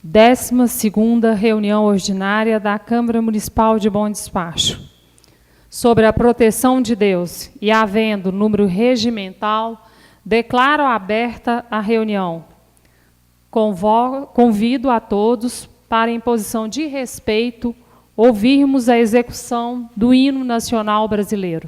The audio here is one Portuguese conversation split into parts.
12ª reunião ordinária da Câmara Municipal de Bom Despacho. Sobre a proteção de Deus e havendo número regimental, declaro aberta a reunião. Convido a todos para, em posição de respeito, ouvirmos a execução do hino nacional brasileiro.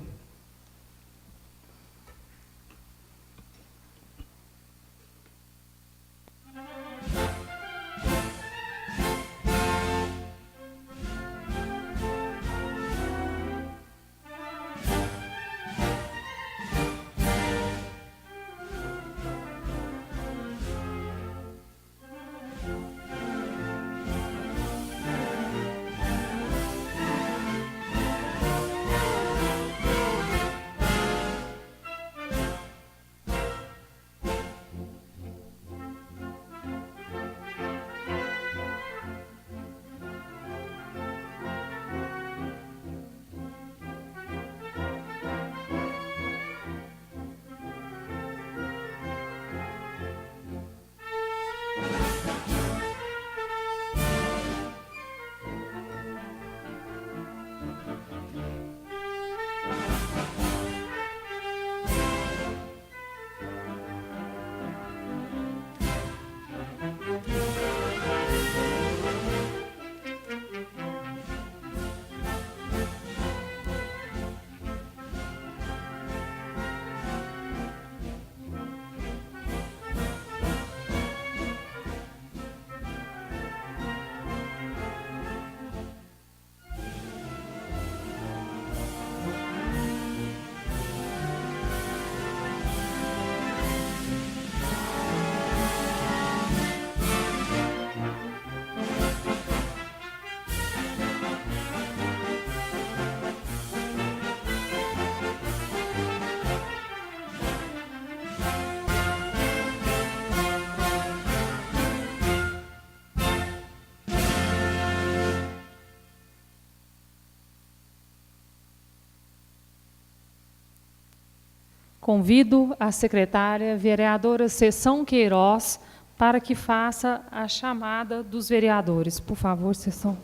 Convido a secretária vereadora Sessão Queiroz para que faça a chamada dos vereadores. Por favor, Sessão.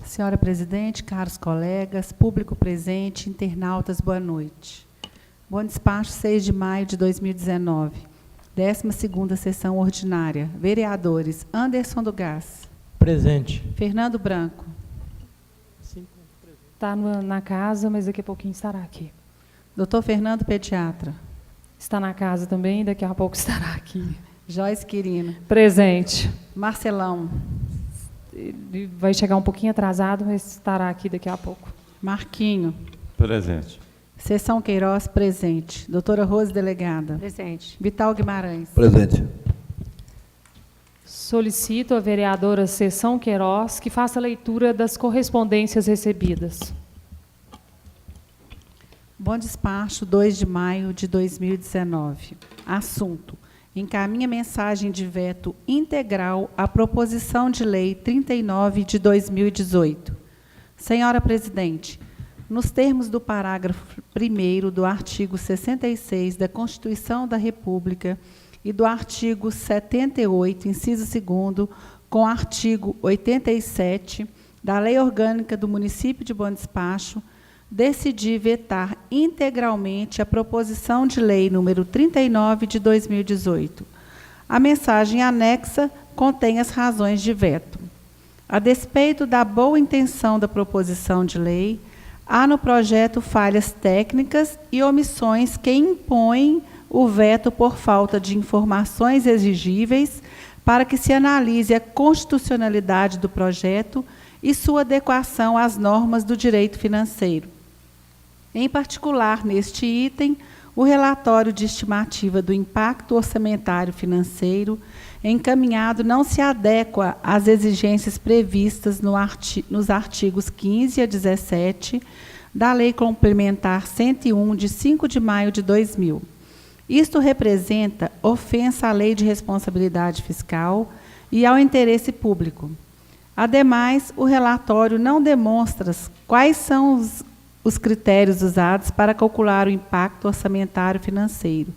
Senhora presidente, caros colegas, público presente, internautas, boa noite. Bom Despacho, 6 de maio de 2019. 12ª sessão ordinária. Vereadores: Anderson do Gás. Presente. Fernando Branco. Está na casa, mas daqui a pouquinho estará aqui. Doutor Fernando, pediatra. Está na casa também, daqui a pouco estará aqui. Joyce Quirino. Presente. Marcelão. Ele vai chegar um pouquinho atrasado, mas estará aqui daqui a pouco. Marquinho. Presente. Sessão Queiroz, presente. Doutora Rose, delegada. Presente. Vital Guimarães. Presente. Solicito a vereadora Sessão Queiroz que faça a leitura das correspondências recebidas. Bom Despacho, 2 de maio de 2019. Assunto: encaminha mensagem de veto integral à proposição de lei 39 de 2018. Senhora presidente, nos termos do parágrafo 1º do artigo 66 da Constituição da República e do artigo 78, inciso 2º, com o artigo 87 da Lei Orgânica do Município de Bom Despacho, decidi vetar integralmente a proposição de lei número 39 de 2018. A mensagem anexa contém as razões de veto. A despeito da boa intenção da proposição de lei, há no projeto falhas técnicas e omissões que impõem o veto por falta de informações exigíveis para que se analise a constitucionalidade do projeto e sua adequação às normas do direito financeiro. Em particular, neste item, o relatório de estimativa do impacto orçamentário financeiro encaminhado não se adequa às exigências previstas nos artigos 15 a 17 da Lei Complementar 101, de 5 de maio de 2000. Isto representa ofensa à Lei de Responsabilidade Fiscal e ao interesse público. Ademais, o relatório não demonstra quais são os critérios usados para calcular o impacto orçamentário financeiro.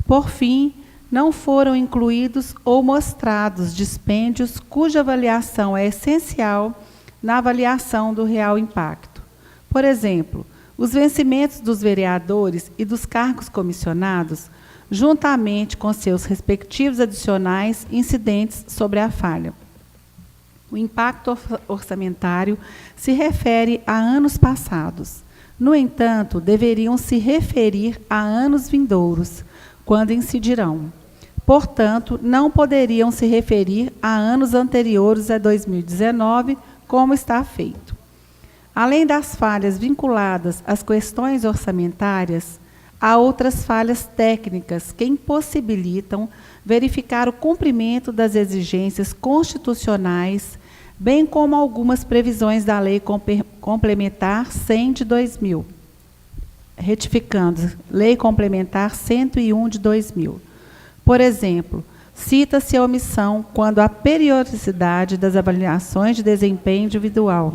Por fim, não foram incluídos ou mostrados dispêndios cuja avaliação é essencial na avaliação do real impacto. Por exemplo, os vencimentos dos vereadores e dos cargos comissionados, juntamente com seus respectivos adicionais incidentes sobre a falha. O impacto orçamentário se refere a anos passados. No entanto, deveriam se referir a anos vindouros, quando incidirão. Portanto, não poderiam se referir a anos anteriores a 2019, como está feito. Além das falhas vinculadas às questões orçamentárias, há outras falhas técnicas que impossibilitam verificar o cumprimento das exigências constitucionais, bem como algumas previsões da Lei Complementar 100 de 2000. Retificando, Lei Complementar 101 de 2000. Por exemplo, cita-se a omissão quando a periodicidade das avaliações de desempenho individual.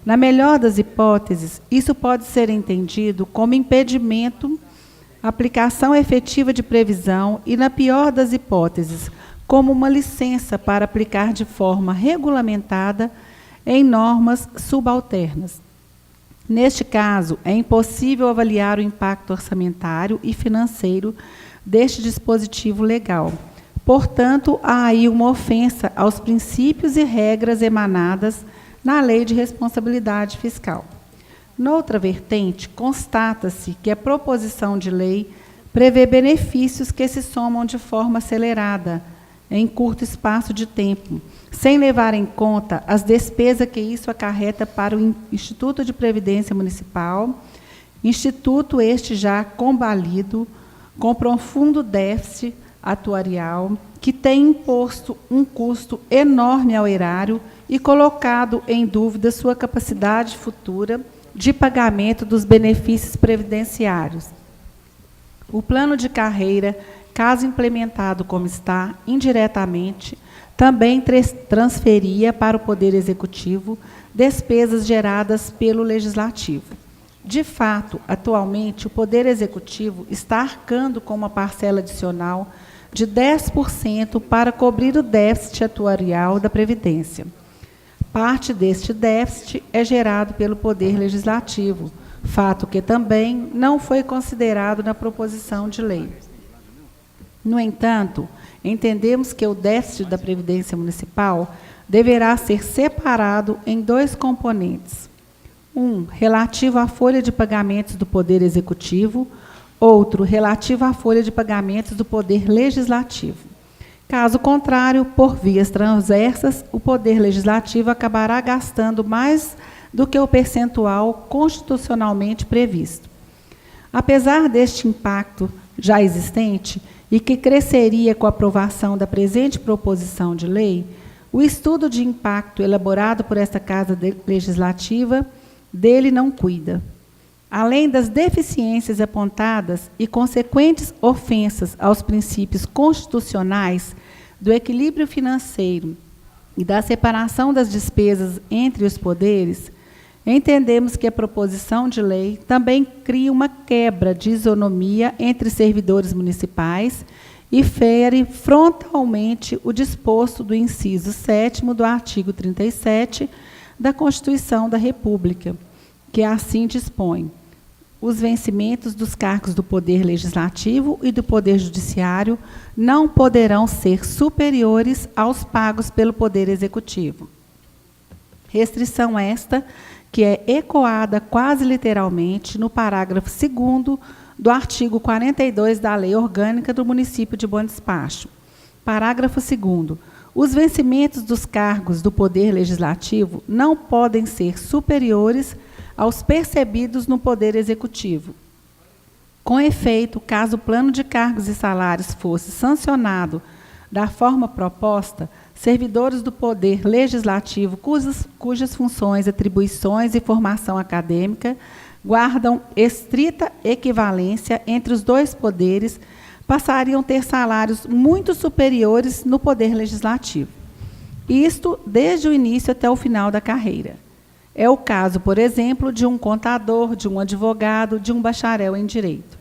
Na melhor das hipóteses, isso pode ser entendido como impedimento à aplicação efetiva de previsão e, na pior das hipóteses, como uma licença para aplicar de forma regulamentada em normas subalternas. Neste caso, é impossível avaliar o impacto orçamentário e financeiro deste dispositivo legal. Portanto, há aí uma ofensa aos princípios e regras emanadas na Lei de Responsabilidade Fiscal. Noutra vertente, constata-se que a proposição de lei prevê benefícios que se somam de forma acelerada, em curto espaço de tempo, sem levar em conta as despesas que isso acarreta para o Instituto de Previdência Municipal, instituto este já combalido, com profundo déficit atuarial, que tem imposto um custo enorme ao erário e colocado em dúvida sua capacidade futura de pagamento dos benefícios previdenciários. O plano de carreira, caso implementado como está, indiretamente, também transferia para o Poder Executivo despesas geradas pelo Legislativo. De fato, atualmente, o Poder Executivo está arcando com uma parcela adicional de 10% para cobrir o déficit atuarial da Previdência. Parte deste déficit é gerado pelo Poder Legislativo, fato que também não foi considerado na proposição de lei. No entanto, entendemos que o déficit da Previdência Municipal deverá ser separado em dois componentes. Um, relativo à folha de pagamentos do Poder Executivo, outro, relativo à folha de pagamentos do Poder Legislativo. Caso contrário, por vias transversas, o Poder Legislativo acabará gastando mais do que o percentual constitucionalmente previsto. Apesar deste impacto já existente, e que cresceria com a aprovação da presente proposição de lei, o estudo de impacto elaborado por esta Casa Legislativa dele não cuida. Além das deficiências apontadas e consequentes ofensas aos princípios constitucionais do equilíbrio financeiro e da separação das despesas entre os poderes, entendemos que a proposição de lei também cria uma quebra de isonomia entre servidores municipais e fere frontalmente o disposto do inciso 7º do artigo 37 da Constituição da República, que assim dispõe: os vencimentos dos cargos do Poder Legislativo e do Poder Judiciário não poderão ser superiores aos pagos pelo Poder Executivo. Restrição esta que é ecoada quase literalmente no parágrafo 2º do artigo 42 da Lei Orgânica do Município de Bom Despacho. Parágrafo 2º. Os vencimentos dos cargos do Poder Legislativo não podem ser superiores aos percebidos no Poder Executivo. Com efeito, caso o plano de cargos e salários fosse sancionado da forma proposta, servidores do Poder Legislativo cujas funções, atribuições e formação acadêmica guardam estrita equivalência entre os dois poderes, passariam a ter salários muito superiores no Poder Legislativo. Isto desde o início até o final da carreira. É o caso, por exemplo, de um contador, de um advogado, de um bacharel em direito.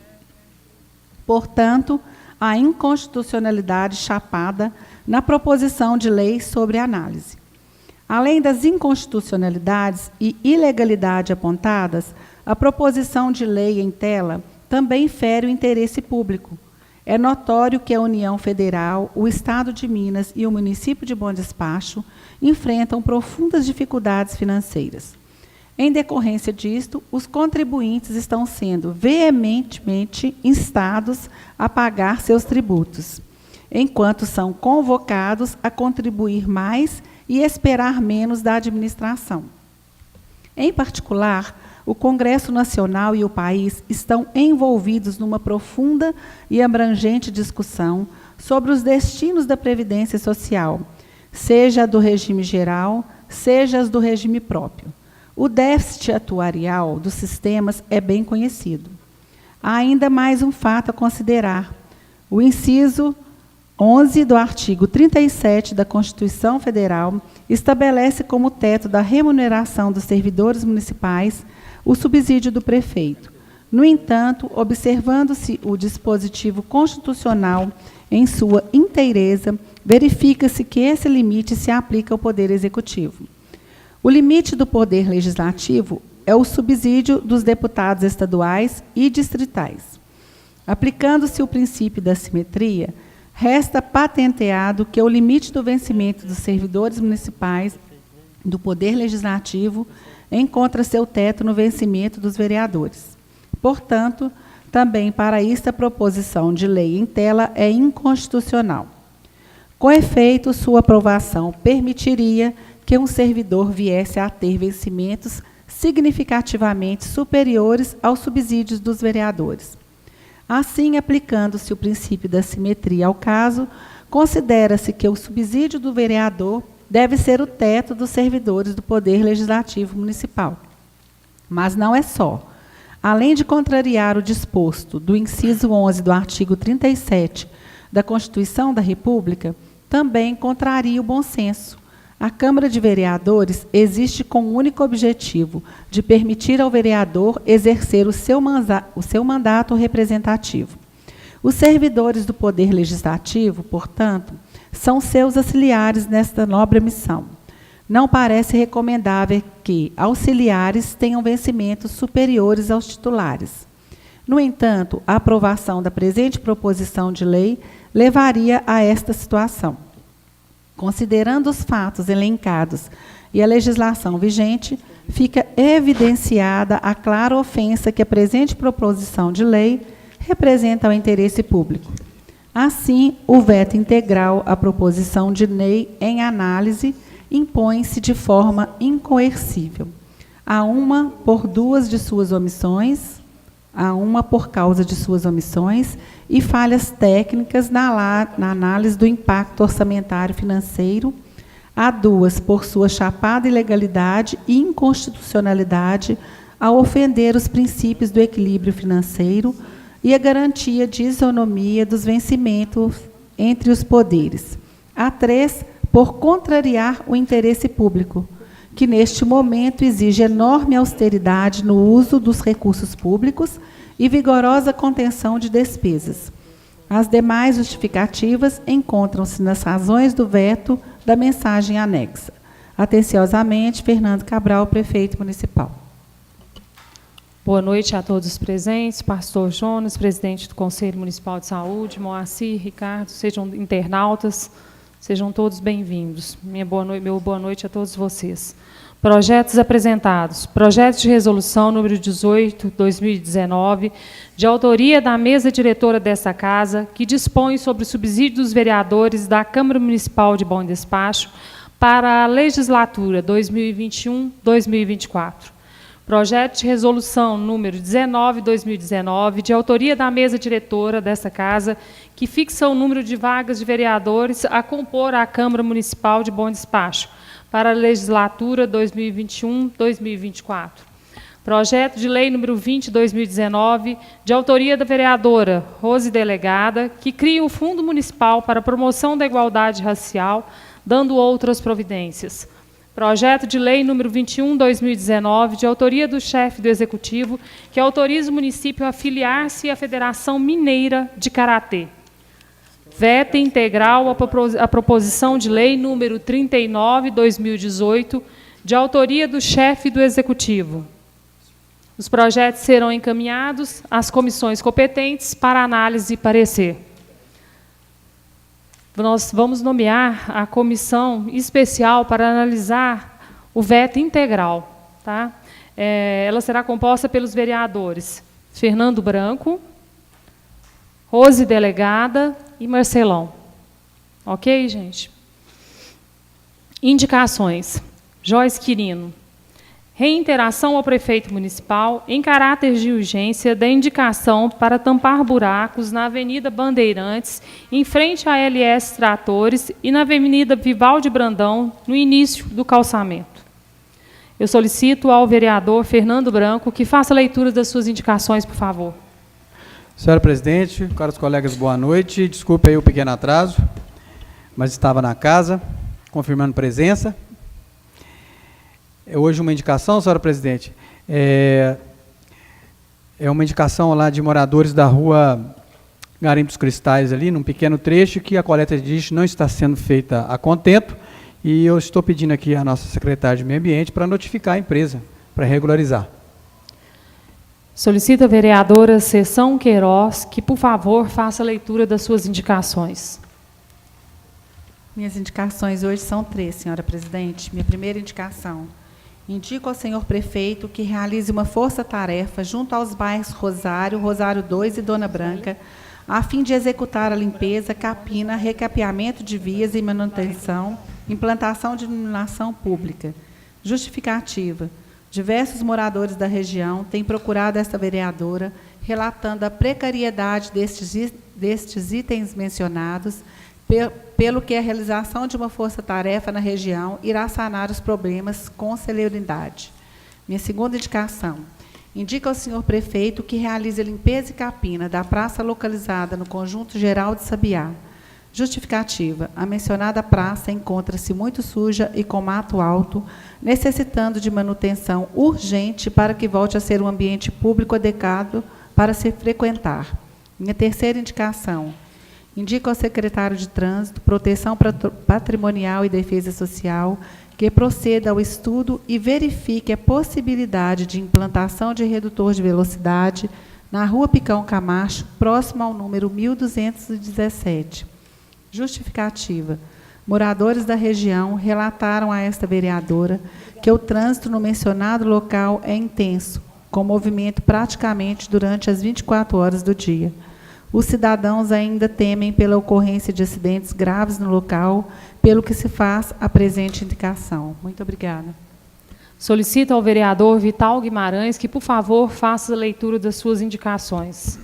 Portanto, a inconstitucionalidade chapada na proposição de lei sobre análise. Além das inconstitucionalidades e ilegalidade apontadas, a proposição de lei em tela também fere o interesse público. É notório que a União Federal, o Estado de Minas e o município de Bom Despacho enfrentam profundas dificuldades financeiras. Em decorrência disto, os contribuintes estão sendo veementemente instados a pagar seus tributos, enquanto são convocados a contribuir mais e esperar menos da administração. Em particular, o Congresso Nacional e o país estão envolvidos numa profunda e abrangente discussão sobre os destinos da Previdência Social, seja a do regime geral, seja as do regime próprio. O déficit atuarial dos sistemas é bem conhecido. Há ainda mais um fato a considerar. O inciso 11 do artigo 37 da Constituição Federal estabelece como teto da remuneração dos servidores municipais o subsídio do prefeito. No entanto, observando-se o dispositivo constitucional em sua inteireza, verifica-se que esse limite se aplica ao Poder Executivo. O limite do Poder Legislativo é o subsídio dos deputados estaduais e distritais. Aplicando-se o princípio da simetria, resta patenteado que o limite do vencimento dos servidores municipais do Poder Legislativo encontra seu teto no vencimento dos vereadores. Portanto, também para isto a proposição de lei em tela é inconstitucional. Com efeito, sua aprovação permitiria que um servidor viesse a ter vencimentos significativamente superiores aos subsídios dos vereadores. Assim, aplicando-se o princípio da simetria ao caso, considera-se que o subsídio do vereador deve ser o teto dos servidores do Poder Legislativo Municipal. Mas não é só. Além de contrariar o disposto do inciso 11 do artigo 37 da Constituição da República, também contraria o bom senso. A Câmara de Vereadores existe com o único objetivo de permitir ao vereador exercer o seu mandato representativo. Os servidores do Poder Legislativo, portanto, são seus auxiliares nesta nobre missão. Não parece recomendável que auxiliares tenham vencimentos superiores aos titulares. No entanto, a aprovação da presente proposição de lei levaria a esta situação. Considerando os fatos elencados e a legislação vigente, fica evidenciada a clara ofensa que a presente proposição de lei representa ao interesse público. Assim, o veto integral à proposição de lei em análise impõe-se de forma incoercível. A uma por causa de suas omissões e falhas técnicas na análise do impacto orçamentário financeiro, a duas por sua chapada ilegalidade e inconstitucionalidade ao ofender os princípios do equilíbrio financeiro e a garantia de isonomia dos vencimentos entre os poderes. A três, por contrariar o interesse público, que neste momento exige enorme austeridade no uso dos recursos públicos e vigorosa contenção de despesas. As demais justificativas encontram-se nas razões do veto da mensagem anexa. Atenciosamente, Fernando Cabral, prefeito municipal. Boa noite a todos os presentes, pastor Jonas, presidente do Conselho Municipal de Saúde, Moacir, Ricardo, sejam internautas, sejam todos bem-vindos. Meu boa noite a todos vocês. Projetos apresentados. Projeto de resolução número 18, 2019, de autoria da mesa diretora desta casa, que dispõe sobre o subsídio dos vereadores da Câmara Municipal de Bom Despacho para a legislatura 2021-2024. Projeto de resolução número 19, 2019, de autoria da mesa diretora desta casa, que fixa o número de vagas de vereadores a compor a Câmara Municipal de Bom Despacho para a legislatura 2021-2024. Projeto de lei número 20, 2019, de autoria da vereadora Rose Delegada, que cria o Fundo Municipal para a Promoção da Igualdade Racial, dando outras providências. Projeto de lei número 21, 2019, de autoria do chefe do Executivo, que autoriza o município a filiar-se à Federação Mineira de Karatê. Veta integral a proposição de lei número 39/2018, de autoria do chefe do Executivo. Os projetos serão encaminhados às comissões competentes para análise e parecer. Nós vamos nomear a comissão especial para analisar o veto integral. Tá? Ela será composta pelos vereadores Fernando Branco, Rose Delegada e Marcelão. Ok, gente? Indicações. Joyce Quirino. Reiteração ao prefeito municipal, em caráter de urgência, da indicação para tampar buracos na Avenida Bandeirantes, em frente à LS Tratores, e na Avenida Vivaldi Brandão, no início do calçamento. Eu solicito ao vereador Fernando Branco que faça a leitura das suas indicações, por favor. Senhora presidente, caros colegas, boa noite. Desculpe aí o pequeno atraso, mas estava na casa, confirmando presença. Hoje uma indicação, senhora presidente, é uma indicação lá de moradores da rua Garimpo dos Cristais, ali, num pequeno trecho, que a coleta de lixo não está sendo feita a contento, e eu estou pedindo aqui à nossa secretária de Meio Ambiente para notificar a empresa, para regularizar. Solicito a vereadora Sessão Queiroz que, por favor, faça a leitura das suas indicações. Minhas indicações hoje são 3, senhora presidente. Minha primeira indicação. Indico ao senhor prefeito que realize uma força-tarefa junto aos bairros Rosário, Rosário 2 e Dona Branca, a fim de executar a limpeza, capina, recapeamento de vias e manutenção, implantação de iluminação pública. Justificativa. Diversos moradores da região têm procurado esta vereadora, relatando a precariedade destes itens mencionados, pelo que a realização de uma força-tarefa na região irá sanar os problemas com celeridade. Minha segunda indicação. Indica ao senhor prefeito que realize a limpeza e capina da praça localizada no Conjunto Geral de Sabiá. Justificativa. A mencionada praça encontra-se muito suja e com mato alto, necessitando de manutenção urgente para que volte a ser um ambiente público adequado para se frequentar. Minha terceira indicação. Indico ao secretário de Trânsito, Proteção Patrimonial e Defesa Social que proceda ao estudo e verifique a possibilidade de implantação de redutor de velocidade na Rua Picão Camacho, próximo ao número 1217. Justificativa. Moradores da região relataram a esta vereadora que o trânsito no mencionado local é intenso, com movimento praticamente durante as 24 horas do dia. Os cidadãos ainda temem pela ocorrência de acidentes graves no local, pelo que se faz a presente indicação. Muito obrigada. Solicito ao vereador Vital Guimarães que, por favor, faça a leitura das suas indicações.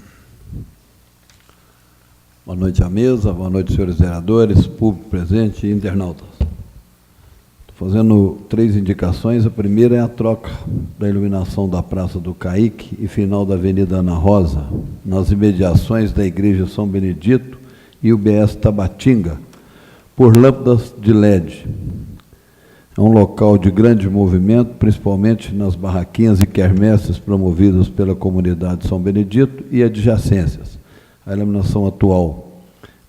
Boa noite à mesa, boa noite, senhores vereadores, público presente e internautas. Estou fazendo 3 indicações. A primeira é a troca da iluminação da Praça do Caique e final da Avenida Ana Rosa, nas imediações da Igreja São Benedito e UBS Tabatinga, por lâmpadas de LED. É um local de grande movimento, principalmente nas barraquinhas e quermesses promovidas pela comunidade São Benedito e adjacências. A iluminação atual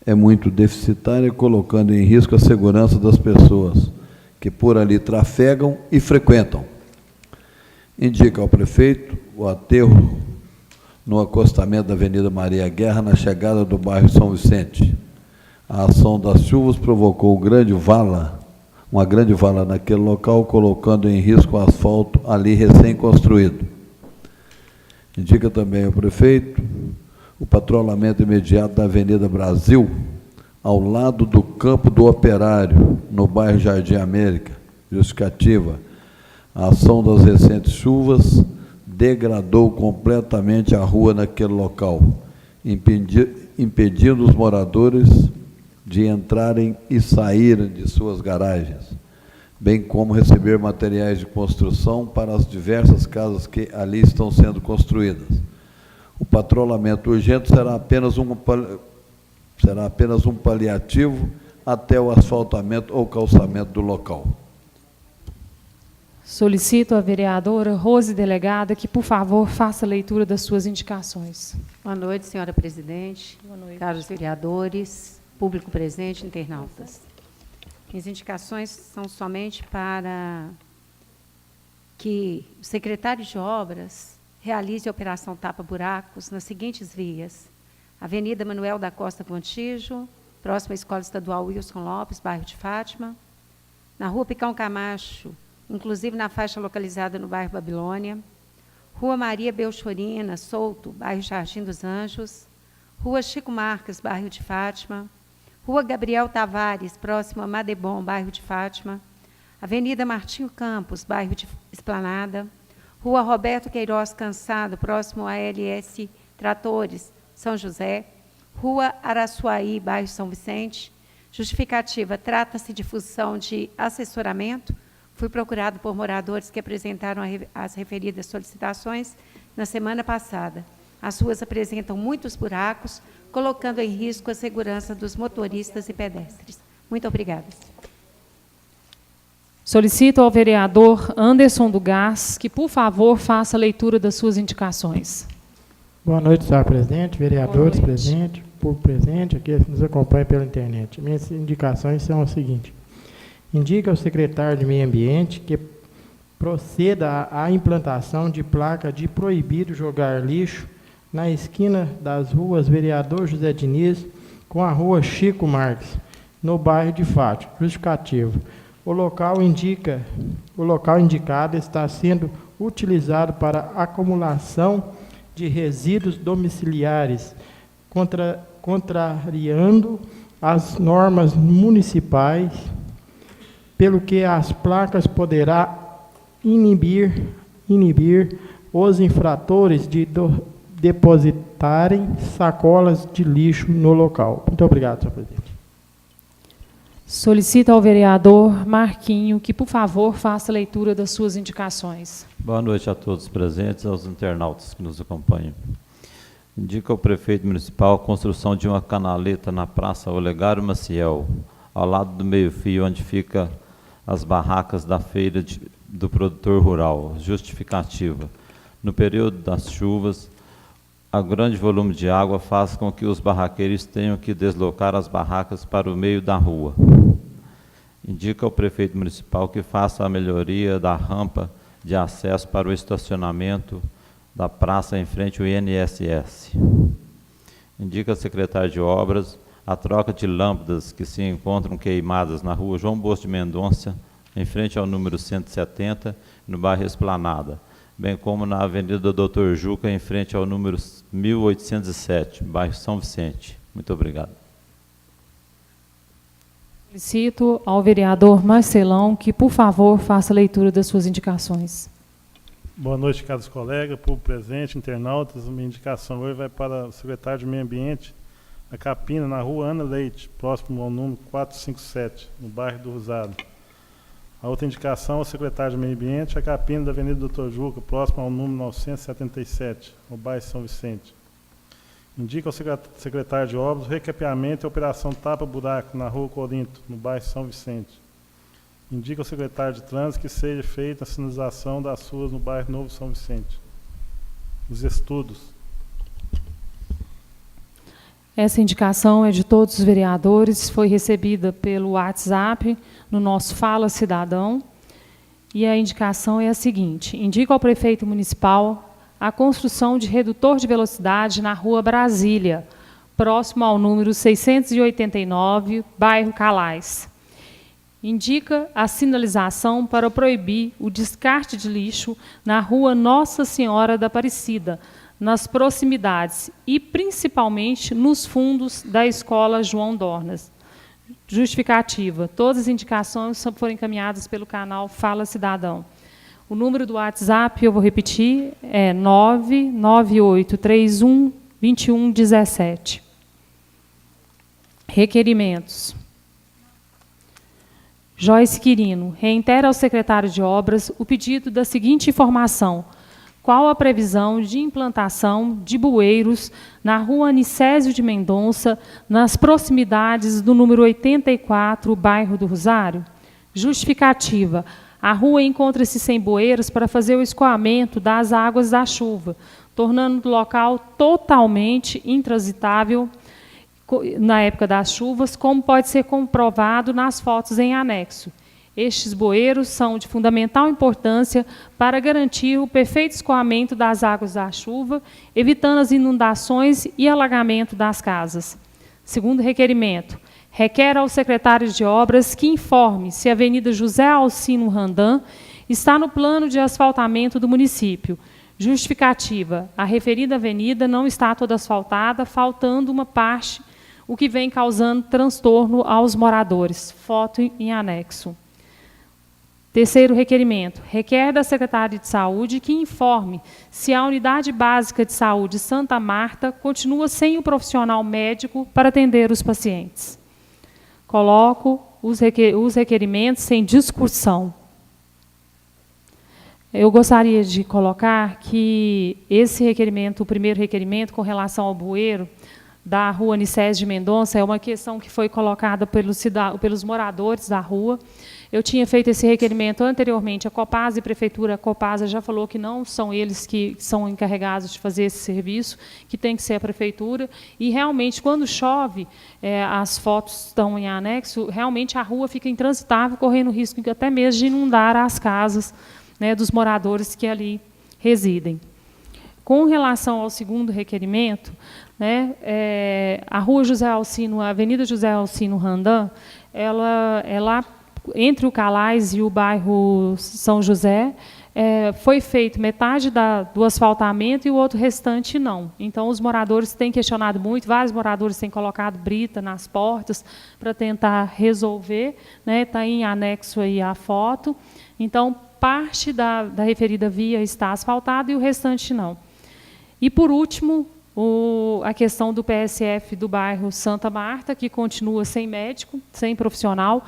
é muito deficitária, colocando em risco a segurança das pessoas que por ali trafegam e frequentam. Indica ao prefeito o aterro no acostamento da Avenida Maria Guerra, na chegada do bairro São Vicente. A ação das chuvas provocou uma grande vala naquele local, colocando em risco o asfalto ali recém-construído. Indica também ao prefeito o patrulhamento imediato da Avenida Brasil, ao lado do Campo do Operário, no bairro Jardim América. Justificativa. A ação das recentes chuvas degradou completamente a rua naquele local, impedindo os moradores de entrarem e saírem de suas garagens, bem como receber materiais de construção para as diversas casas que ali estão sendo construídas. O patrulhamento urgente será apenas um paliativo até o asfaltamento ou calçamento do local. Solicito à vereadora Rose Delegada que, por favor, faça a leitura das suas indicações. Boa noite, senhora presidente. Boa noite. Caros vereadores, público presente, internautas. Minhas indicações são somente para que o secretário de Obras realize a operação tapa-buracos nas seguintes vias: Avenida Manuel da Costa Pontijo, próxima à Escola Estadual Wilson Lopes, bairro de Fátima, na Rua Picão Camacho, inclusive na faixa localizada no bairro Babilônia, Rua Maria Belchorina, Souto, bairro Jardim dos Anjos, Rua Chico Marques, bairro de Fátima, Rua Gabriel Tavares, próximo a Madebom, bairro de Fátima, Avenida Martinho Campos, bairro de Esplanada, Rua Roberto Queiroz Cansado, próximo a LS Tratores, São José, Rua Araçuaí, bairro São Vicente. Justificativa: trata-se de função de assessoramento. Fui procurado por moradores que apresentaram as referidas solicitações na semana passada. As ruas apresentam muitos buracos, colocando em risco a segurança dos motoristas e pedestres. Muito obrigada. Solicito ao vereador Anderson do Gás que, por favor, faça a leitura das suas indicações. Boa noite, senhor presidente, vereadores presentes, público presente, aqueles que nos acompanham pela internet. Minhas indicações são as seguintes. Indica ao secretário de Meio Ambiente que proceda à implantação de placa de proibido jogar lixo na esquina das ruas Vereador José Diniz com a Rua Chico Marques, no bairro de Fátima. Justificativa: o local indicado está sendo utilizado para acumulação de resíduos domiciliares, contrariando as normas municipais, pelo que as placas poderá inibir os infratores de depositarem sacolas de lixo no local. Muito obrigado, senhor presidente. Solicito ao vereador Marquinho que, por favor, faça a leitura das suas indicações. Boa noite a todos os presentes e aos internautas que nos acompanham. Indica ao prefeito municipal a construção de uma canaleta na Praça Olegário Maciel, ao lado do meio-fio, onde fica as barracas da feira do produtor rural. Justificativa: no período das chuvas, o grande volume de água faz com que os barraqueiros tenham que deslocar as barracas para o meio da rua. Indica ao prefeito municipal que faça a melhoria da rampa de acesso para o estacionamento da praça em frente ao INSS. Indica ao secretário de Obras a troca de lâmpadas que se encontram queimadas na rua João Bosco de Mendonça, em frente ao número 170, no bairro Esplanada, bem como na Avenida Doutor Juca, em frente ao número 1807, bairro São Vicente. Muito obrigado. Solicito ao vereador Marcelão que, por favor, faça a leitura das suas indicações. Boa noite, caros colegas, público presente, internautas. Minha indicação hoje vai para o secretário de Meio Ambiente, a Capina, na rua Ana Leite, próximo ao número 457, no bairro do Rosário. A outra indicação ao secretário de Meio Ambiente, a Capina da Avenida Doutor Juca, próximo ao número 977, no bairro São Vicente. Indica ao secretário de Obras o recapeamento e operação tapa-buraco na rua Corinto, no bairro São Vicente. Indica ao secretário de Trânsito que seja feita a sinalização das ruas no bairro Novo São Vicente. Os estudos. Essa indicação é de todos os vereadores, foi recebida pelo WhatsApp, no nosso Fala Cidadão, e a indicação é a seguinte: indica ao prefeito municipal a construção de redutor de velocidade na rua Brasília, próximo ao número 689, bairro Calais. Indica a sinalização para proibir o descarte de lixo na rua Nossa Senhora da Aparecida, nas proximidades e principalmente nos fundos da Escola João Dornas. Justificativa: todas as indicações foram encaminhadas pelo canal Fala Cidadão. O número do WhatsApp, eu vou repetir, é 998312117. Requerimentos. Joyce Quirino reitera ao secretário de Obras o pedido da seguinte informação: qual a previsão de implantação de bueiros na rua Anicésio de Mendonça, nas proximidades do número 84, bairro do Rosário? Justificativa: a rua encontra-se sem bueiros para fazer o escoamento das águas da chuva, tornando o local totalmente intransitável, na época das chuvas, como pode ser comprovado nas fotos em anexo. Estes bueiros são de fundamental importância para garantir o perfeito escoamento das águas da chuva, evitando as inundações e alagamento das casas. Segundo requerimento, requer ao secretário de Obras que informe se a Avenida José Alcino Randam está no plano de asfaltamento do município. Justificativa, a referida avenida não está toda asfaltada, faltando uma parte, o que vem causando transtorno aos moradores. Foto em anexo. Terceiro requerimento, requer da Secretaria de Saúde que informe se a Unidade Básica de Saúde Santa Marta continua sem o profissional médico para atender os pacientes. Coloco os requerimentos sem discussão. Eu gostaria de colocar que esse requerimento, o primeiro requerimento com relação ao bueiro da rua Nicésio de Mendonça, é uma questão que foi colocada pelos moradores da rua. Eu tinha feito esse requerimento anteriormente, a Copasa e a Prefeitura. A Copasa já falou que não são eles que são encarregados de fazer esse serviço, que tem que ser a Prefeitura. E, realmente, quando chove, as fotos estão em anexo, realmente a rua fica intransitável, correndo risco até mesmo de inundar as casas, né, dos moradores que ali residem. Com relação ao segundo requerimento, né, a rua José Alcino, a Avenida José Alcino Randam, ela entre o Calais e o bairro São José, foi feito metade do asfaltamento e o outro restante não. Então, os moradores têm questionado muito, vários moradores têm colocado brita nas portas para tentar resolver, né, está em anexo aí a foto. Então, parte da referida via está asfaltada e o restante não. E, por último, a questão do PSF do bairro Santa Marta, que continua sem médico, sem profissional.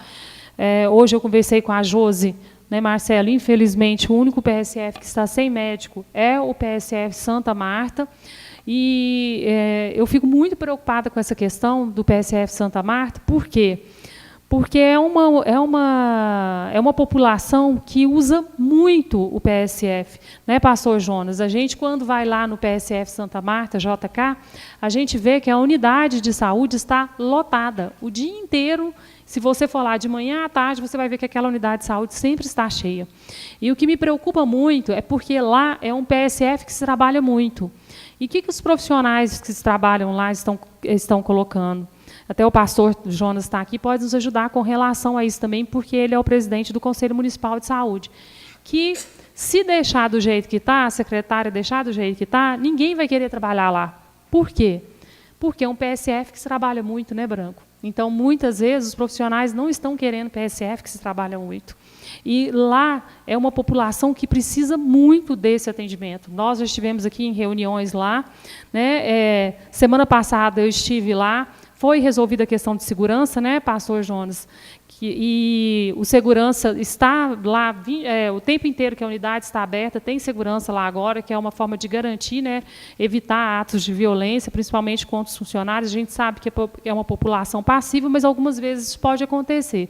Hoje eu conversei com a Josi, né, Marcelo, infelizmente o único PSF que está sem médico é o PSF Santa Marta, e eu fico muito preocupada com essa questão do PSF Santa Marta. Por quê? Porque é uma população que usa muito o PSF, né, pastor Jonas? A gente, quando vai lá no PSF Santa Marta, JK, a gente vê que a unidade de saúde está lotada o dia inteiro. Se você for lá de manhã à tarde, você vai ver que aquela unidade de saúde sempre está cheia. E o que me preocupa muito é porque lá é um PSF que se trabalha muito. E o que os profissionais que trabalham lá estão colocando? Até o pastor Jonas está aqui, pode nos ajudar com relação a isso também, porque ele é o presidente do Conselho Municipal de Saúde. Que, se deixar do jeito que está, a secretária deixar do jeito que está, ninguém vai querer trabalhar lá. Por quê? Porque é um PSF que se trabalha muito, né, Branco? Então, muitas vezes, os profissionais não estão querendo PSF que se trabalha muito. E lá é uma população que precisa muito desse atendimento. Nós já estivemos aqui em reuniões lá, né? Semana passada eu estive lá, foi resolvida a questão de segurança, né, pastor Jonas? E o segurança está lá o tempo inteiro que a unidade está aberta, tem segurança lá agora, que é uma forma de garantir, né, evitar atos de violência, principalmente contra os funcionários. A gente sabe que é uma população passiva, mas algumas vezes isso pode acontecer.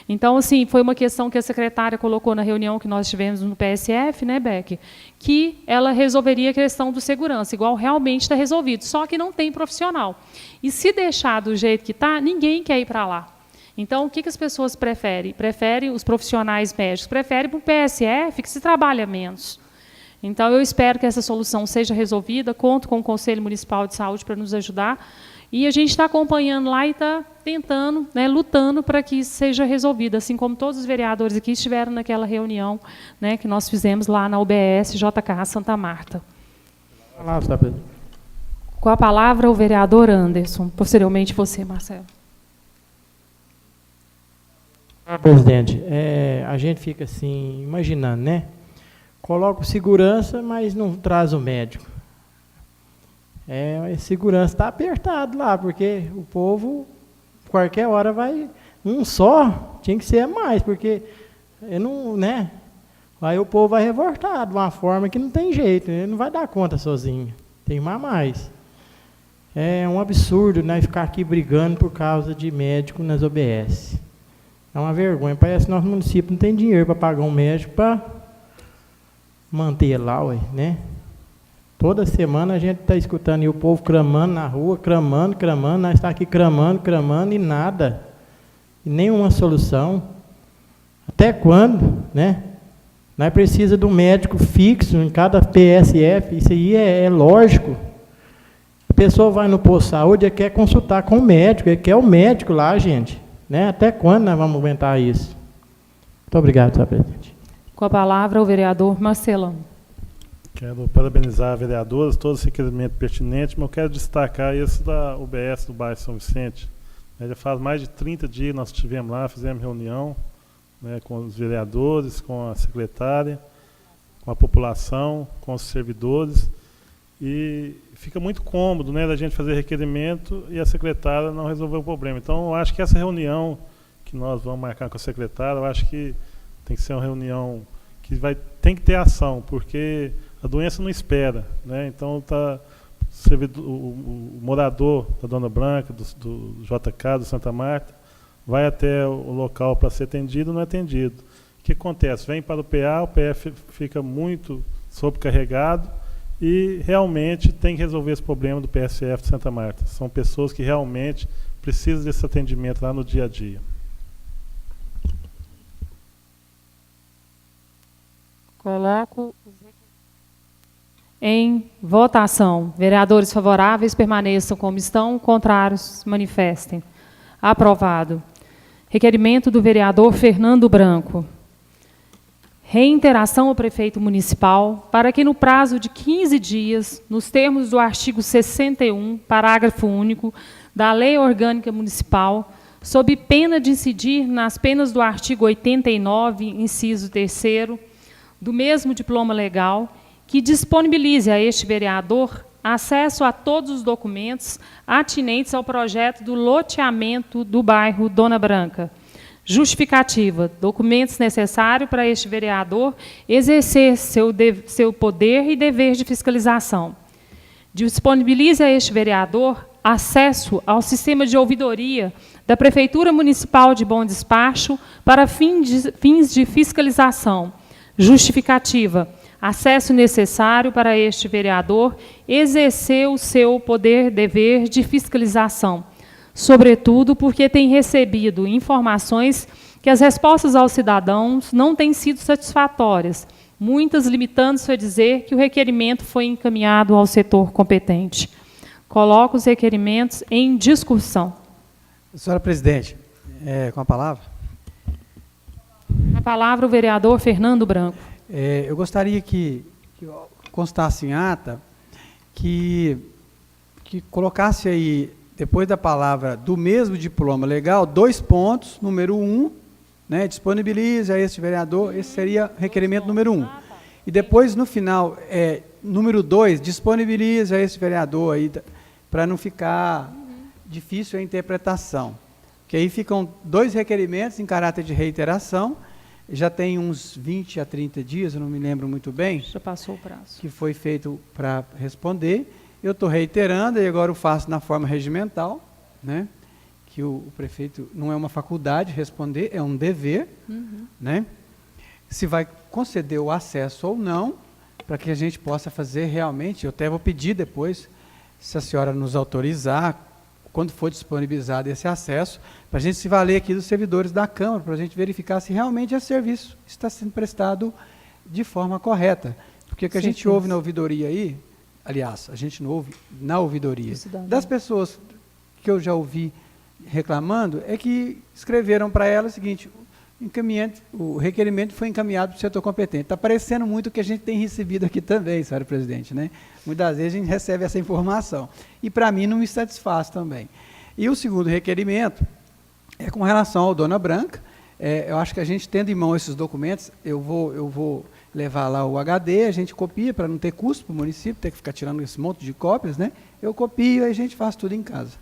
Então, assim, foi uma questão que a secretária colocou na reunião que nós tivemos no PSF, né, Beck, que ela resolveria a questão do segurança, igual realmente está resolvido, só que não tem profissional. E se deixar do jeito que está, ninguém quer ir para lá. Então, o que as pessoas preferem? Preferem os profissionais médicos, preferem para o PSF, que se trabalha menos. Então, eu espero que essa solução seja resolvida, conto com o Conselho Municipal de Saúde para nos ajudar, e a gente está acompanhando lá e está tentando, né, lutando para que isso seja resolvido, assim como todos os vereadores aqui estiveram naquela reunião, né, que nós fizemos lá na UBS JK Santa Marta. Com a palavra, o vereador Anderson. Posteriormente, você, Marcelo. Presidente, a gente fica assim, imaginando, né? Coloca o segurança, mas não traz o médico. A segurança está apertado lá, porque o povo, qualquer hora vai... Um só, tinha que ser mais, porque não, né? Aí o povo vai revoltado de uma forma que não tem jeito, ele não vai dar conta sozinho, tem mais. É um absurdo, né, ficar aqui brigando por causa de médico nas OBS. É uma vergonha, parece que nosso município não tem dinheiro para pagar um médico para manter lá, ué, né? Toda semana a gente está escutando e o povo clamando na rua, clamando, nós estamos aqui clamando e nada. E nenhuma solução. Até quando, né? Nós precisamos de um médico fixo em cada PSF, isso aí é lógico. A pessoa vai no posto de saúde e quer consultar com o médico, ele quer o médico lá, gente. Né? Até quando nós vamos aguentar isso? Muito obrigado, senhor presidente. Com a palavra, o vereador Marcelão. Quero parabenizar a vereadora, todo esse requerimento pertinente, mas eu quero destacar esse da UBS do bairro São Vicente. Já faz mais de 30 dias que nós estivemos lá, fizemos reunião, né, com os vereadores, com a secretária, com a população, com os servidores, e fica muito cômodo, né, da gente fazer requerimento e a secretária não resolver o problema. Então, eu acho que essa reunião que nós vamos marcar com a secretária, eu acho que tem que ser uma reunião que tem que ter ação, porque a doença não espera, né? Então, o morador da Dona Branca, do JK, do Santa Marta, vai até o local para ser atendido, não é atendido. O que acontece? Vem para o PA fica muito sobrecarregado e realmente tem que resolver esse problema do PSF de Santa Marta. São pessoas que realmente precisam desse atendimento lá no dia a dia. Coloco em votação. Vereadores favoráveis permaneçam como estão, contrários manifestem. Aprovado. Requerimento do vereador Fernando Branco. Reiteração ao prefeito municipal para que no prazo de 15 dias, nos termos do artigo 61, parágrafo único, da Lei Orgânica Municipal, sob pena de incidir nas penas do artigo 89, inciso 3º, do mesmo diploma legal, que disponibilize a este vereador acesso a todos os documentos atinentes ao projeto do loteamento do bairro Dona Branca. Justificativa: documentos necessários para este vereador exercer seu poder e dever de fiscalização. Disponibilize a este vereador acesso ao sistema de ouvidoria da Prefeitura Municipal de Bom Despacho para fins de fiscalização. Justificativa: acesso necessário para este vereador exercer o seu poder-dever de fiscalização, sobretudo porque tem recebido informações que as respostas aos cidadãos não têm sido satisfatórias, muitas limitando-se a dizer que o requerimento foi encaminhado ao setor competente. Coloco os requerimentos em discussão. Senhora presidente, com a palavra. A palavra o vereador Fernando Branco. Eu gostaria que constasse em ata que colocasse aí, depois da palavra do mesmo diploma legal, 2 pontos, número 1, né, disponibiliza a este vereador, esse seria requerimento número 1. E depois, no final, número 2, disponibiliza a esse vereador, para não ficar difícil a interpretação. Que aí ficam 2 requerimentos em caráter de reiteração, já tem uns 20 a 30 dias, eu não me lembro muito bem. Já passou o prazo. Que foi feito para responder. Eu estou reiterando, e agora eu faço na forma regimental, né, que o prefeito não é uma faculdade responder, é um dever, né, se vai conceder o acesso ou não, para que a gente possa fazer realmente, eu até vou pedir depois, se a senhora nos autorizar, quando for disponibilizado esse acesso, para a gente se valer aqui dos servidores da Câmara, para a gente verificar se realmente esse serviço está sendo prestado de forma correta. Porque o que a gente ouve na ouvidoria aí, aliás, a gente não ouve na ouvidoria, das pessoas que eu já ouvi reclamando, é que escreveram para ela o seguinte: o requerimento foi encaminhado para o setor competente. Está parecendo muito o que a gente tem recebido aqui também, senhora presidente, né? Muitas vezes a gente recebe essa informação. E para mim não me satisfaz também. E o segundo requerimento é com relação ao Dona Branca. Eu acho que a gente, tendo em mão esses documentos, eu vou levar lá o HD, a gente copia para não ter custo para o município, ter que ficar tirando esse monte de cópias, né? Eu copio e a gente faz tudo em casa.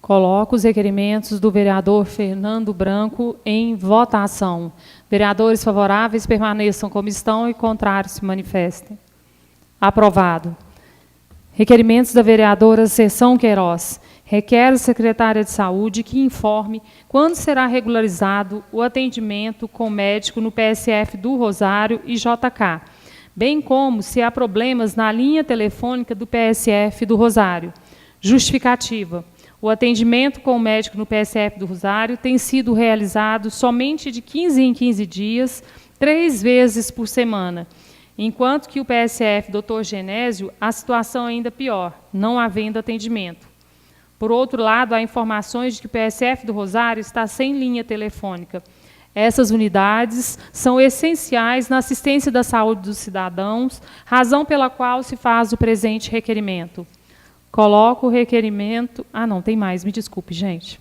Coloco os requerimentos do vereador Fernando Branco em votação. Vereadores favoráveis permaneçam como estão e contrários se manifestem. Aprovado. Requerimentos da vereadora Seção Queiroz. requer a secretária de Saúde que informe quando será regularizado o atendimento com médico no PSF do Rosário e JK, bem como se há problemas na linha telefônica do PSF do Rosário. Justificativa. O atendimento com o médico no PSF do Rosário tem sido realizado somente de 15 em 15 dias, 3 vezes por semana, enquanto que o PSF Dr. Genésio, a situação é ainda pior, não havendo atendimento. Por outro lado, há informações de que o PSF do Rosário está sem linha telefônica. Essas unidades são essenciais na assistência da saúde dos cidadãos, razão pela qual se faz o presente requerimento. Coloco o requerimento... não, tem mais, me desculpe, gente.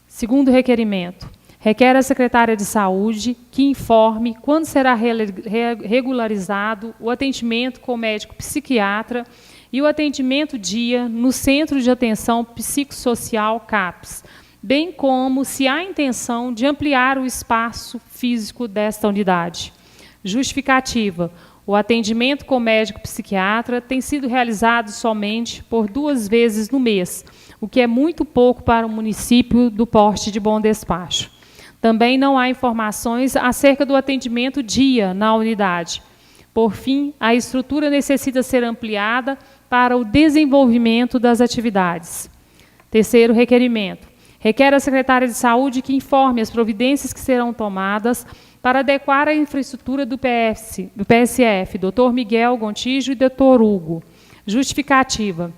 Segundo requerimento. Requer a secretária de Saúde que informe quando será regularizado o atendimento com o médico psiquiatra e o atendimento dia no Centro de Atenção Psicossocial CAPS, bem como se há intenção de ampliar o espaço físico desta unidade. Justificativa. O atendimento com médico psiquiatra tem sido realizado somente por 2 vezes no mês, o que é muito pouco para um município do porte de Bom Despacho. Também não há informações acerca do atendimento dia na unidade. Por fim, a estrutura necessita ser ampliada para o desenvolvimento das atividades. Terceiro requerimento. Requer a secretária de Saúde que informe as providências que serão tomadas para adequar a infraestrutura do PSF, Dr. Miguel Gontijo e Dr. Hugo. Justificativa.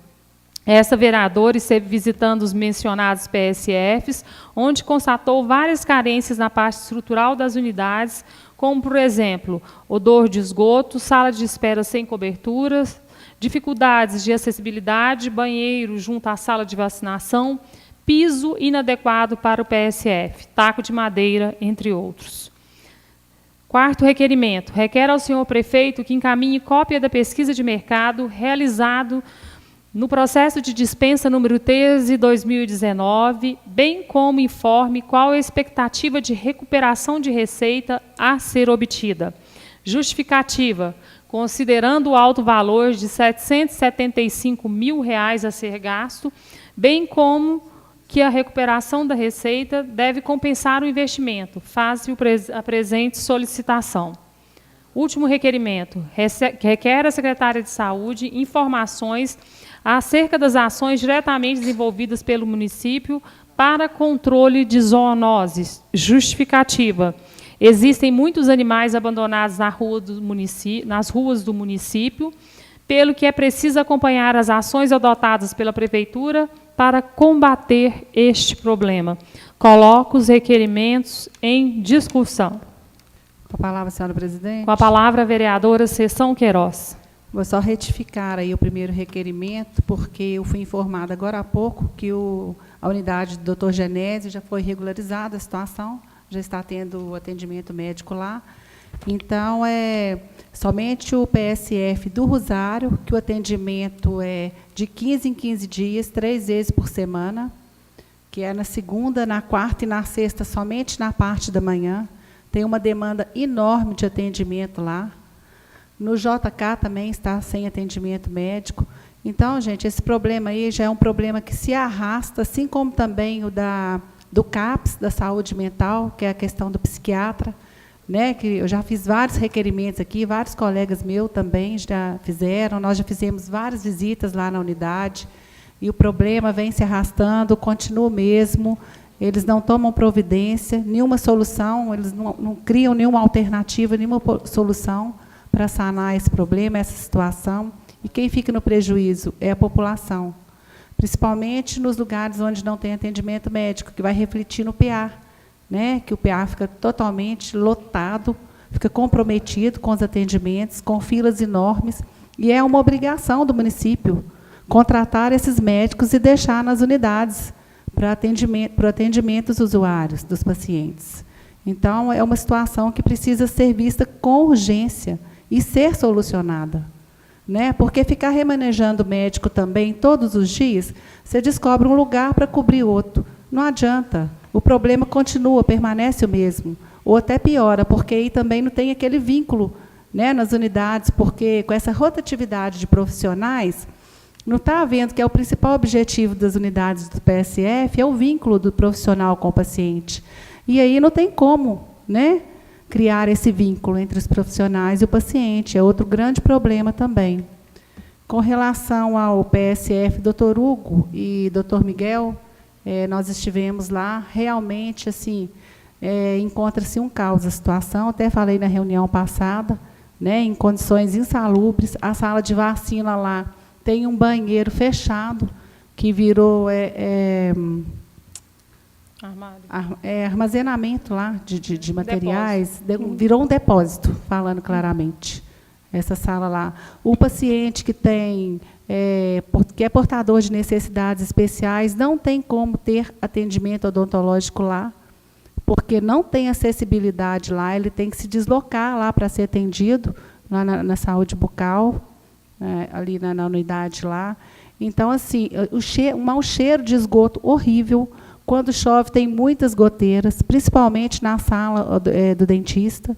Esta vereadora esteve visitando os mencionados PSFs, onde constatou várias carências na parte estrutural das unidades, como, por exemplo, odor de esgoto, sala de espera sem coberturas, dificuldades de acessibilidade, banheiro junto à sala de vacinação, piso inadequado para o PSF, taco de madeira, entre outros. Quarto requerimento. Requer ao senhor prefeito que encaminhe cópia da pesquisa de mercado realizado no processo de dispensa número 13/2019, bem como informe qual a expectativa de recuperação de receita a ser obtida. Justificativa. Considerando o alto valor de R$ 775 mil a ser gasto, bem como que a recuperação da receita deve compensar o investimento, faz-se a presente solicitação. Último requerimento. Requer a secretária de Saúde informações acerca das ações diretamente desenvolvidas pelo município para controle de zoonoses. Justificativa. Existem muitos animais abandonados nas ruas do município, pelo que é preciso acompanhar as ações adotadas pela Prefeitura para combater este problema. Coloco os requerimentos em discussão. Com a palavra, senhora presidente. Com a palavra, a vereadora Sessão Queiroz. Vou só retificar aí o primeiro requerimento, porque eu fui informada agora há pouco que a unidade do Dr. Genésio já foi regularizada a situação, já está tendo atendimento médico lá. Então, é somente o PSF do Rosário, que o atendimento é de 15 em 15 dias, 3 vezes por semana, que é na segunda, na quarta e na sexta, somente na parte da manhã. Tem uma demanda enorme de atendimento lá. No JK também está sem atendimento médico. Então, gente, esse problema aí já é um problema que se arrasta, assim como também o do CAPS, da saúde mental, que é a questão do psiquiatra, né, que eu já fiz vários requerimentos aqui, vários colegas meus também já fizeram, nós já fizemos várias visitas lá na unidade, e o problema vem se arrastando, continua o mesmo, eles não tomam providência, nenhuma solução, eles não criam nenhuma alternativa, nenhuma solução para sanar esse problema, essa situação, e quem fica no prejuízo é a população, principalmente nos lugares onde não tem atendimento médico, que vai refletir no PA, né, que o PA fica totalmente lotado, fica comprometido com os atendimentos, com filas enormes, e é uma obrigação do município contratar esses médicos e deixar nas unidades para atendimento dos usuários, dos pacientes. Então, é uma situação que precisa ser vista com urgência e ser solucionada, né? Porque ficar remanejando o médico também todos os dias, você descobre um lugar para cobrir outro. Não adianta. O problema continua, permanece o mesmo, ou até piora, porque aí também não tem aquele vínculo, né, nas unidades, porque com essa rotatividade de profissionais, não está vendo que é o principal objetivo das unidades do PSF, é o vínculo do profissional com o paciente. E aí não tem como, né, criar esse vínculo entre os profissionais e o paciente. É outro grande problema também. Com relação ao PSF, Dr. Hugo e Dr. Miguel, nós estivemos lá, realmente, assim, encontra-se um caos a situação, até falei na reunião passada, né, em condições insalubres. A sala de vacina lá tem um banheiro fechado, que virou armazenamento lá de materiais, virou um depósito, falando claramente, essa sala lá. O paciente que que é portador de necessidades especiais não tem como ter atendimento odontológico lá, porque não tem acessibilidade lá, ele tem que se deslocar lá para ser atendido, lá na saúde bucal, ali na unidade lá. Então, assim, um mau cheiro de esgoto horrível. Quando chove, tem muitas goteiras, principalmente na sala do dentista.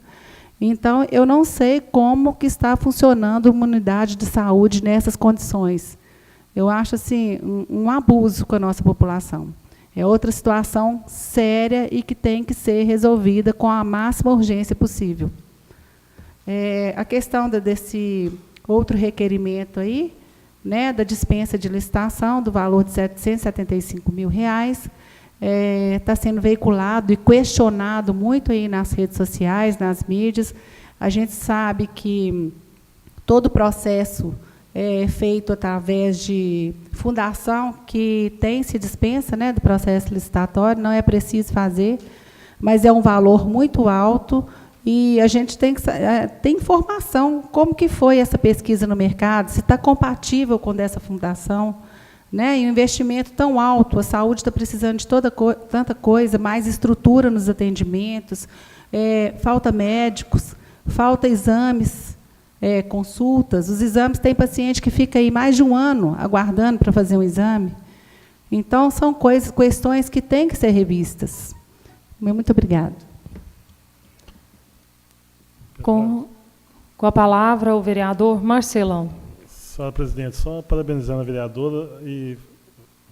Então, eu não sei como que está funcionando uma unidade de saúde nessas condições. Eu acho assim, um abuso com a nossa população. É outra situação séria e que tem que ser resolvida com a máxima urgência possível. A questão desse outro requerimento aí, né, da dispensa de licitação, do valor de R$ 775 mil, está sendo veiculado e questionado muito aí nas redes sociais, nas mídias. A gente sabe que todo o processo é feito através de fundação, que se dispensa, né, do processo licitatório, não é preciso fazer, mas é um valor muito alto, e a gente tem que ter informação, como que foi essa pesquisa no mercado, se está compatível com dessa fundação, né? E um investimento tão alto, a saúde está precisando de tanta coisa, mais estrutura nos atendimentos, falta médicos, falta exames, consultas. Os exames, tem paciente que fica aí mais de um ano aguardando para fazer um exame. Então, são questões que têm que ser revistas. Muito obrigada. Com a palavra, o vereador Marcelão. Senhora presidente, só parabenizando a vereadora e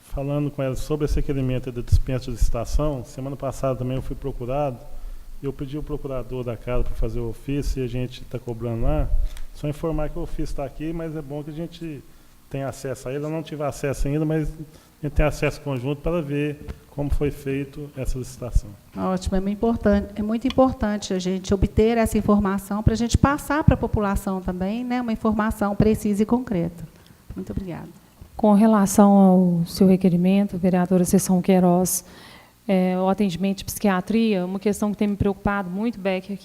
falando com ela sobre esse requerimento da dispensa de licitação. Semana passada também eu fui procurado, eu pedi ao procurador da casa para fazer o ofício e a gente está cobrando lá. Só informar que o ofício está aqui, mas é bom que a gente tenha acesso a ele. Eu não tive acesso ainda, mas a gente tem acesso conjunto para ver como foi feito essa licitação. Ótimo, é muito importante a gente obter essa informação para a gente passar para a população também, né, uma informação precisa e concreta. Muito obrigada. Com relação ao seu requerimento, vereadora Sessão Queiroz, o atendimento de psiquiatria, uma questão que tem me preocupado muito, Becker,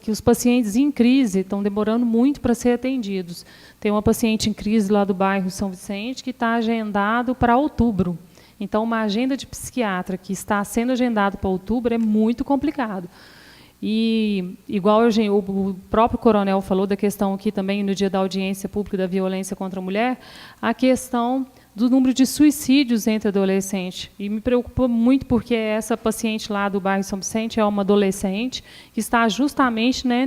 que os pacientes em crise estão demorando muito para ser atendidos. Tem uma paciente em crise lá do bairro São Vicente que está agendado para outubro. Então, uma agenda de psiquiatra que está sendo agendado para outubro é muito complicado. E, igual o próprio coronel falou da questão aqui também, no dia da audiência pública da violência contra a mulher, a questão do número de suicídios entre adolescentes. E me preocupa muito porque essa paciente lá do bairro São Vicente é uma adolescente que está justamente, né,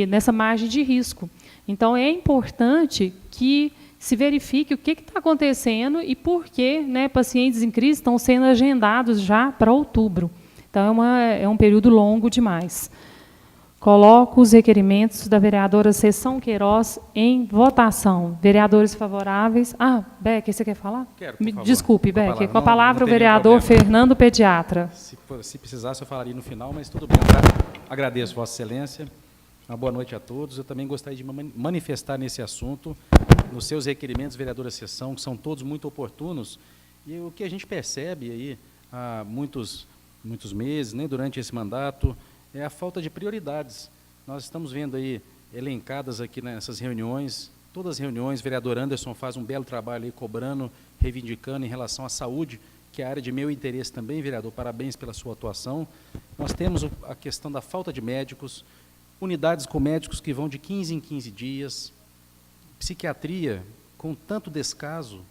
nessa margem de risco. Então, é importante que se verifique o que está acontecendo e por que, né, pacientes em crise estão sendo agendados já para outubro. Então, é um período longo demais. Coloco os requerimentos da vereadora Sessão Queiroz em votação. Vereadores favoráveis. Becker, você quer falar? Quero, por favor. Desculpe, Becker. Com a palavra, não o vereador Fernando Pediatra. Se precisasse, eu falaria no final, mas tudo bem. Agradeço, Vossa Excelência. Uma boa noite a todos. Eu também gostaria de manifestar nesse assunto, nos seus requerimentos, vereadora Sessão, que são todos muito oportunos. E o que a gente percebe aí há muitos meses, nem durante esse mandato, é a falta de prioridades. Nós estamos vendo aí, elencadas aqui nessas reuniões, todas as reuniões, o vereador Anderson faz um belo trabalho aí, cobrando, reivindicando em relação à saúde, que é a área de meu interesse também, vereador, parabéns pela sua atuação. Nós temos a questão da falta de médicos, unidades com médicos que vão de 15 em 15 dias, psiquiatria com tanto descaso,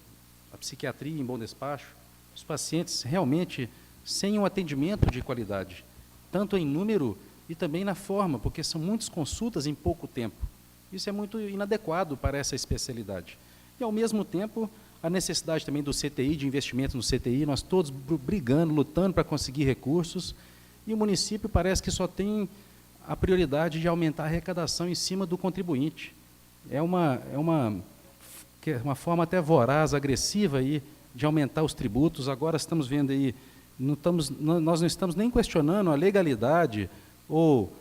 a psiquiatria em bom despacho, os pacientes realmente sem um atendimento de qualidade, tanto em número e também na forma, porque são muitas consultas em pouco tempo. Isso é muito inadequado para essa especialidade. E, ao mesmo tempo, a necessidade também do CTI, de investimento no CTI, nós todos brigando, lutando para conseguir recursos, e o município parece que só tem a prioridade de aumentar a arrecadação em cima do contribuinte. É uma forma até voraz, agressiva aí, de aumentar os tributos. Agora estamos vendo aí, nós não estamos nem questionando a legalidade ou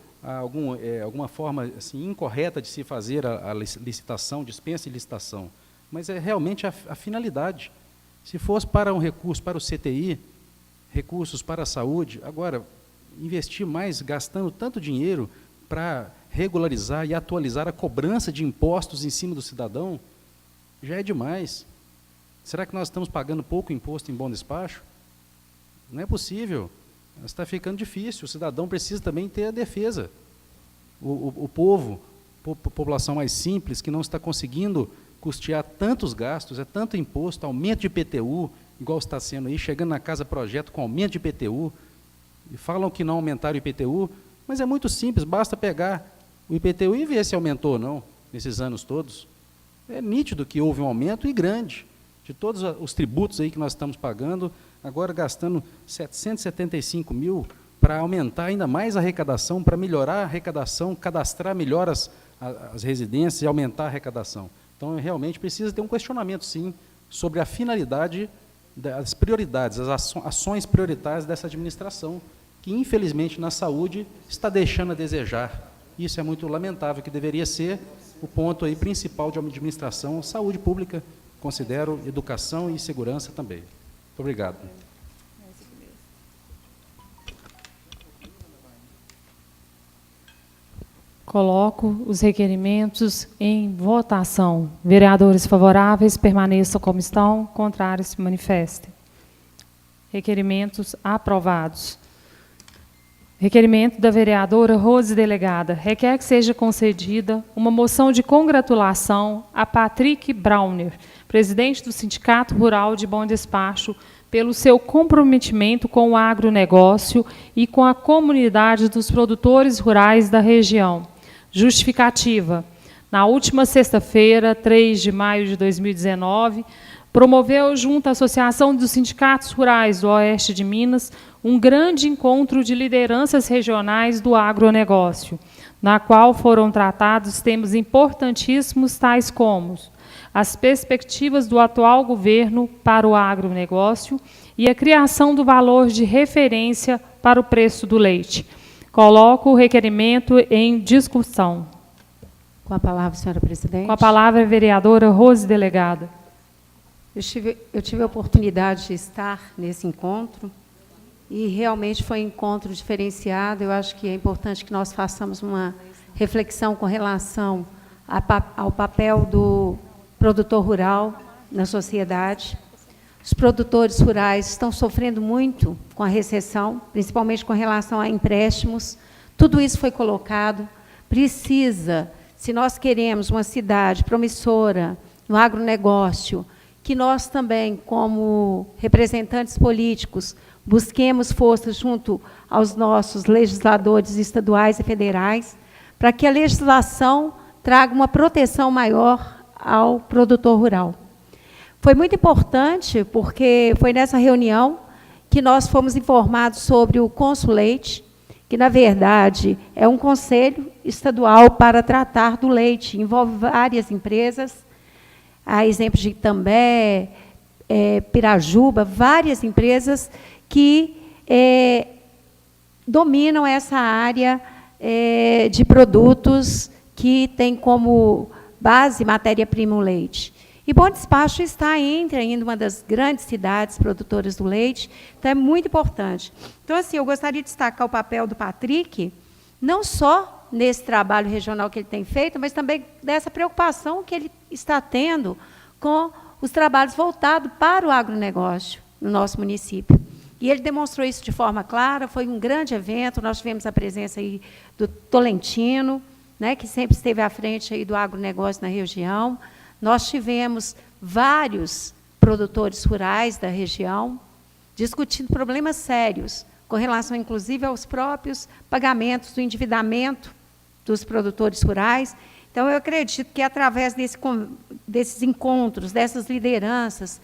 alguma forma assim, incorreta de se fazer a licitação, dispensa de licitação, mas é realmente a finalidade. Se fosse para um recurso para o CTI, recursos para a saúde, agora, investir mais, gastando tanto dinheiro para regularizar e atualizar a cobrança de impostos em cima do cidadão, já é demais. Será que nós estamos pagando pouco imposto em bom despacho? Não é possível. Está ficando difícil. O cidadão precisa também ter a defesa. O povo, população mais simples, que não está conseguindo custear tantos gastos, é tanto imposto, aumento de IPTU, igual está sendo aí, chegando na casa projeto com aumento de IPTU, e falam que não aumentaram o IPTU, mas é muito simples, basta pegar o IPTU e ver se aumentou ou não, nesses anos todos. É nítido que houve um aumento, e grande, de todos os tributos aí que nós estamos pagando, agora gastando 775 mil para aumentar ainda mais a arrecadação, para melhorar a arrecadação, cadastrar melhor as residências e aumentar a arrecadação. Então, realmente precisa ter um questionamento, sim, sobre a finalidade das prioridades, as ações prioritárias dessa administração, que, infelizmente, na saúde, está deixando a desejar. Isso é muito lamentável, que deveria ser o ponto aí principal de uma administração, saúde pública, considero educação e segurança também. Muito obrigado. Coloco os requerimentos em votação. Vereadores favoráveis, permaneçam como estão. Contrários, se manifestem. Requerimentos aprovados. Requerimento da vereadora Rose Delegada. Requer que seja concedida uma moção de congratulação a Patrick Brauner, presidente do Sindicato Rural de Bom Despacho, pelo seu comprometimento com o agronegócio e com a comunidade dos produtores rurais da região. Justificativa. Na última sexta-feira, 3 de maio de 2019, promoveu, junto à Associação dos Sindicatos Rurais do Oeste de Minas, um grande encontro de lideranças regionais do agronegócio, na qual foram tratados temas importantíssimos, tais como as perspectivas do atual governo para o agronegócio e a criação do valor de referência para o preço do leite. Coloco o requerimento em discussão. Com a palavra, senhora presidente. Com a palavra, a vereadora Rose Delegada. Eu tive a oportunidade de estar nesse encontro e realmente foi um encontro diferenciado. Eu acho que é importante que nós façamos uma reflexão com relação ao papel do produtor rural na sociedade. Os produtores rurais estão sofrendo muito com a recessão, principalmente com relação a empréstimos. Tudo isso foi colocado. Precisa, se nós queremos uma cidade promissora no agronegócio, que nós também, como representantes políticos, busquemos força junto aos nossos legisladores estaduais e federais, para que a legislação traga uma proteção maior ao produtor rural. Foi muito importante, porque foi nessa reunião que nós fomos informados sobre o Consuleite, que, na verdade, é um conselho estadual para tratar do leite, envolve várias empresas, a exemplo de Itambé, Pirajuba, várias empresas que dominam essa área de produtos que tem como base matéria-prima o leite. E Bom Despacho está entre ainda uma das grandes cidades produtoras do leite, então é muito importante. Então, assim, eu gostaria de destacar o papel do Patrick, não só nesse trabalho regional que ele tem feito, mas também dessa preocupação que ele está tendo com os trabalhos voltados para o agronegócio no nosso município. E ele demonstrou isso de forma clara, foi um grande evento, nós tivemos a presença aí do Tolentino, né, que sempre esteve à frente aí do agronegócio na região. Nós tivemos vários produtores rurais da região discutindo problemas sérios, com relação, inclusive, aos próprios pagamentos do endividamento dos produtores rurais. Então, eu acredito que, através desses encontros, dessas lideranças,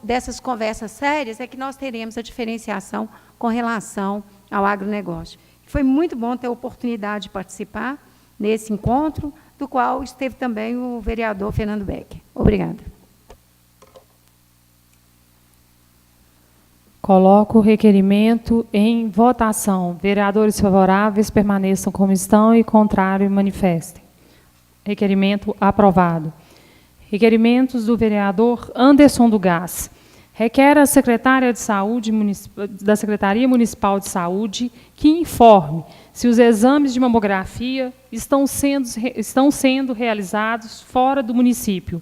dessas conversas sérias, é que nós teremos a diferenciação com relação ao agronegócio. Foi muito bom ter a oportunidade de participar nesse encontro, do qual esteve também o vereador Fernando Becker. Obrigada. Coloco o requerimento em votação. Vereadores favoráveis permaneçam como estão e contrário manifestem. Requerimento aprovado. Requerimentos do vereador Anderson do Gás. Requer a secretária de Saúde da Secretaria Municipal de Saúde que informe se os exames de mamografia estão sendo realizados fora do município.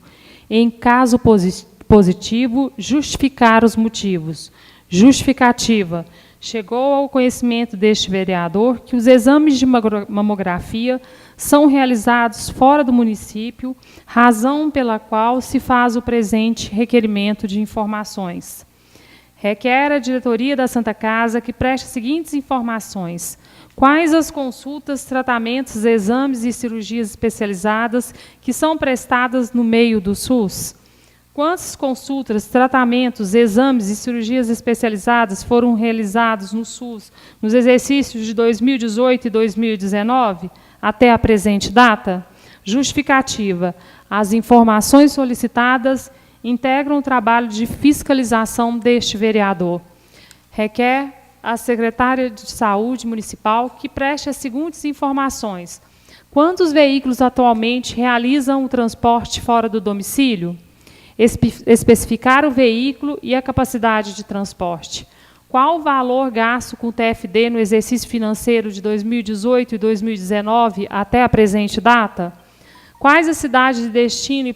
Em caso positivo, justificar os motivos. Justificativa. Chegou ao conhecimento deste vereador que os exames de mamografia são realizados fora do município, razão pela qual se faz o presente requerimento de informações. Requer a diretoria da Santa Casa que preste as seguintes informações: quais as consultas, tratamentos, exames e cirurgias especializadas que são prestadas no meio do SUS? Quantas consultas, tratamentos, exames e cirurgias especializadas foram realizados no SUS nos exercícios de 2018 e 2019, até a presente data? Justificativa. As informações solicitadas integram o trabalho de fiscalização deste vereador. Requer a secretária de Saúde Municipal que preste as seguintes informações: quantos veículos atualmente realizam o transporte fora do domicílio? Especificar o veículo e a capacidade de transporte. Qual o valor gasto com o TFD no exercício financeiro de 2018 e 2019 até a presente data? Quais as cidades de destino e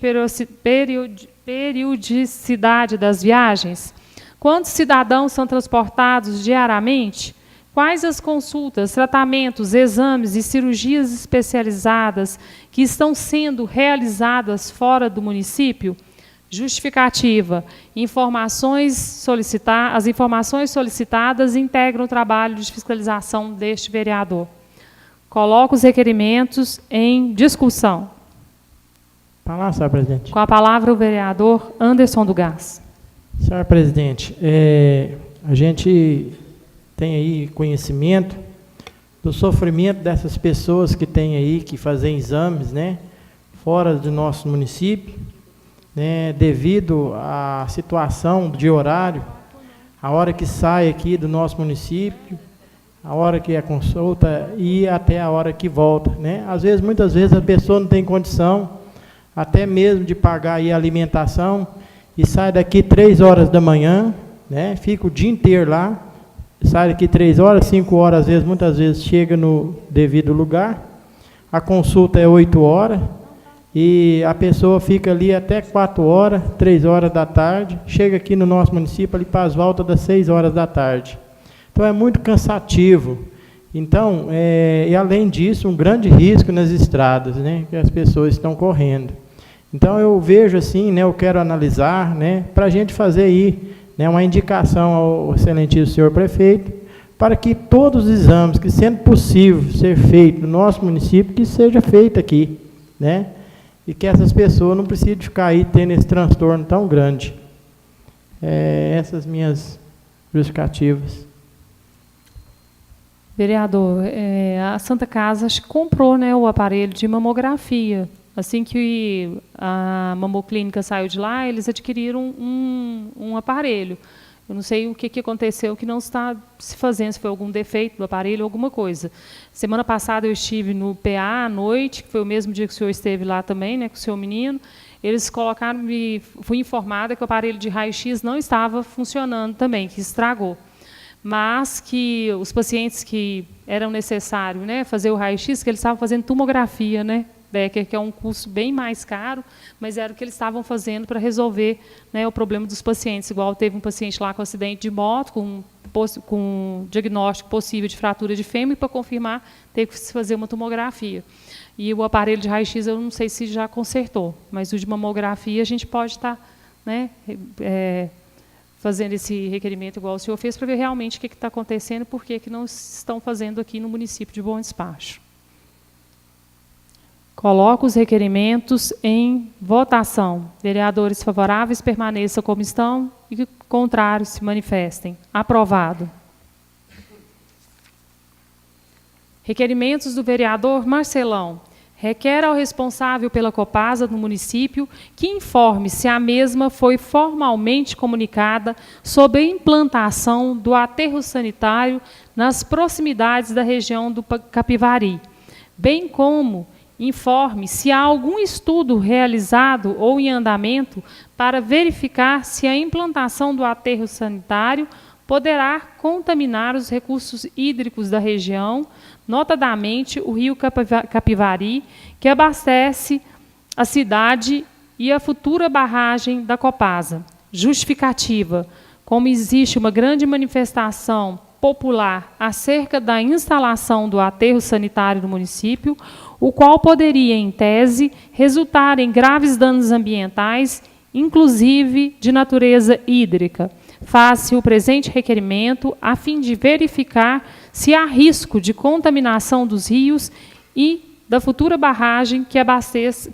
periodicidade das viagens? Quantos cidadãos são transportados diariamente? Quais as consultas, tratamentos, exames e cirurgias especializadas que estão sendo realizadas fora do município? Justificativa. As informações solicitadas integram o trabalho de fiscalização deste vereador. Coloco os requerimentos em discussão. Palavra, senhor presidente. Com a palavra o vereador Anderson do Gás. Senhor presidente, a gente tem aí conhecimento do sofrimento dessas pessoas que têm aí que fazem exames, né, fora do nosso município, né, devido à situação de horário, a hora que sai aqui do nosso município, a hora que é consulta e até a hora que volta, né? Às vezes, muitas vezes, a pessoa não tem condição até mesmo de pagar aí a alimentação e sai daqui 3 horas da manhã, né? Fica o dia inteiro lá, sai daqui 3 horas, 5 horas, às vezes, muitas vezes chega no devido lugar, a consulta é 8 horas, e a pessoa fica ali até 4 horas, 3 horas da tarde, chega aqui no nosso município ali para as voltas das 6 horas da tarde. Então, é muito cansativo. Então, e além disso, um grande risco nas estradas, né, que as pessoas estão correndo. Então, eu vejo assim, né, eu quero analisar, né, para a gente fazer aí, né, uma indicação ao excelentíssimo senhor prefeito, para que todos os exames que, sendo possível ser feito no nosso município, que seja feito aqui, né, e que essas pessoas não precisem ficar aí tendo esse transtorno tão grande. Essas minhas justificativas. Vereador, a Santa Casa acho que comprou, né, o aparelho de mamografia. Assim que a mamoclínica saiu de lá, eles adquiriram um aparelho. Eu não sei o que aconteceu que não está se fazendo, se foi algum defeito do aparelho ou alguma coisa. Semana passada eu estive no PA à noite, que foi o mesmo dia que o senhor esteve lá também, né, com o seu menino. Eles colocaram, fui informada que o aparelho de raio-x não estava funcionando também, que estragou. Mas que os pacientes que eram necessário, né, fazer o raio-x, que eles estavam fazendo tomografia, né, Becker, que é um curso bem mais caro, mas era o que eles estavam fazendo para resolver, né, o problema dos pacientes. Igual teve um paciente lá com acidente de moto, com diagnóstico possível de fratura de fêmur, e para confirmar, teve que se fazer uma tomografia. E o aparelho de raio-x, eu não sei se já consertou, mas o de mamografia a gente pode estar, né, fazendo esse requerimento igual o senhor fez, para ver realmente o que está acontecendo e por que não estão fazendo aqui no município de Bom Despacho. Coloco os requerimentos em votação. Vereadores favoráveis permaneçam como estão e contrários se manifestem. Aprovado. Requerimentos do vereador Marcelão. Requer ao responsável pela Copasa do município que informe se a mesma foi formalmente comunicada sobre a implantação do aterro sanitário nas proximidades da região do Capivari, bem como informe se há algum estudo realizado ou em andamento para verificar se a implantação do aterro sanitário poderá contaminar os recursos hídricos da região, notadamente o rio Capivari, que abastece a cidade e a futura barragem da Copasa. Justificativa: como existe uma grande manifestação popular acerca da instalação do aterro sanitário do município, o qual poderia, em tese, resultar em graves danos ambientais, inclusive de natureza hídrica. Faz-se o presente requerimento a fim de verificar se há risco de contaminação dos rios e da futura barragem que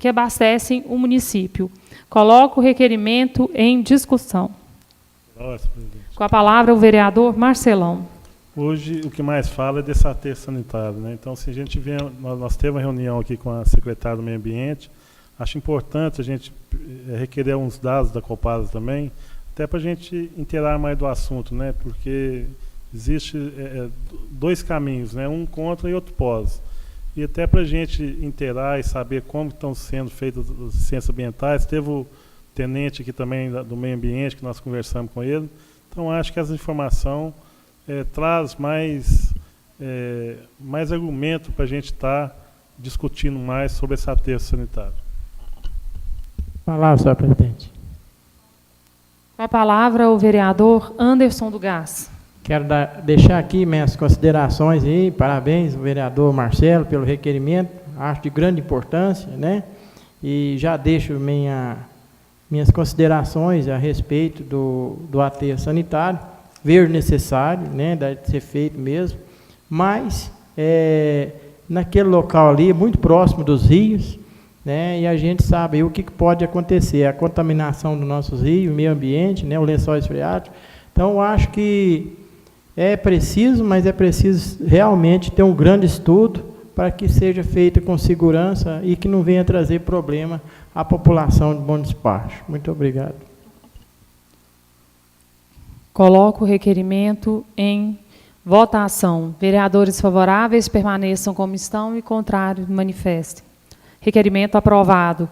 abastecem o município. Coloco o requerimento em discussão. Nossa, presidente. Com a palavra o vereador Marcelão. Hoje o que mais fala é desse aterro sanitário, né? Então, se a gente vê, nós temos uma reunião aqui com a secretária do Meio Ambiente, acho importante a gente requerer uns dados da Copasa também, até para a gente inteirar mais do assunto, né? Porque existe dois caminhos, né? Um contra e outro pós. E até para a gente inteirar e saber como estão sendo feitas as ciências ambientais, teve o tenente aqui também do Meio Ambiente, que nós conversamos com ele. Então, acho que essa informação traz mais argumento para a gente estar discutindo mais sobre esse aterro sanitário. Palavra, senhor presidente. Com a palavra o vereador Anderson do Gás. Quero deixar aqui minhas considerações aí, parabéns ao vereador Marcelo pelo requerimento, acho de grande importância, né? E já deixo minhas considerações a respeito do aterro sanitário, ver necessário, né? Deve ser feito mesmo, mas naquele local ali, muito próximo dos rios, né? E a gente sabe aí o que pode acontecer, a contaminação dos nossos rios, o meio ambiente, né? O lençol freático. Então, eu acho que é preciso, mas é preciso realmente ter um grande estudo para que seja feita com segurança e que não venha trazer problema à população de Bom Despacho. Muito obrigado. Coloco o requerimento em votação. Vereadores favoráveis permaneçam como estão e contrários manifestem. Requerimento aprovado.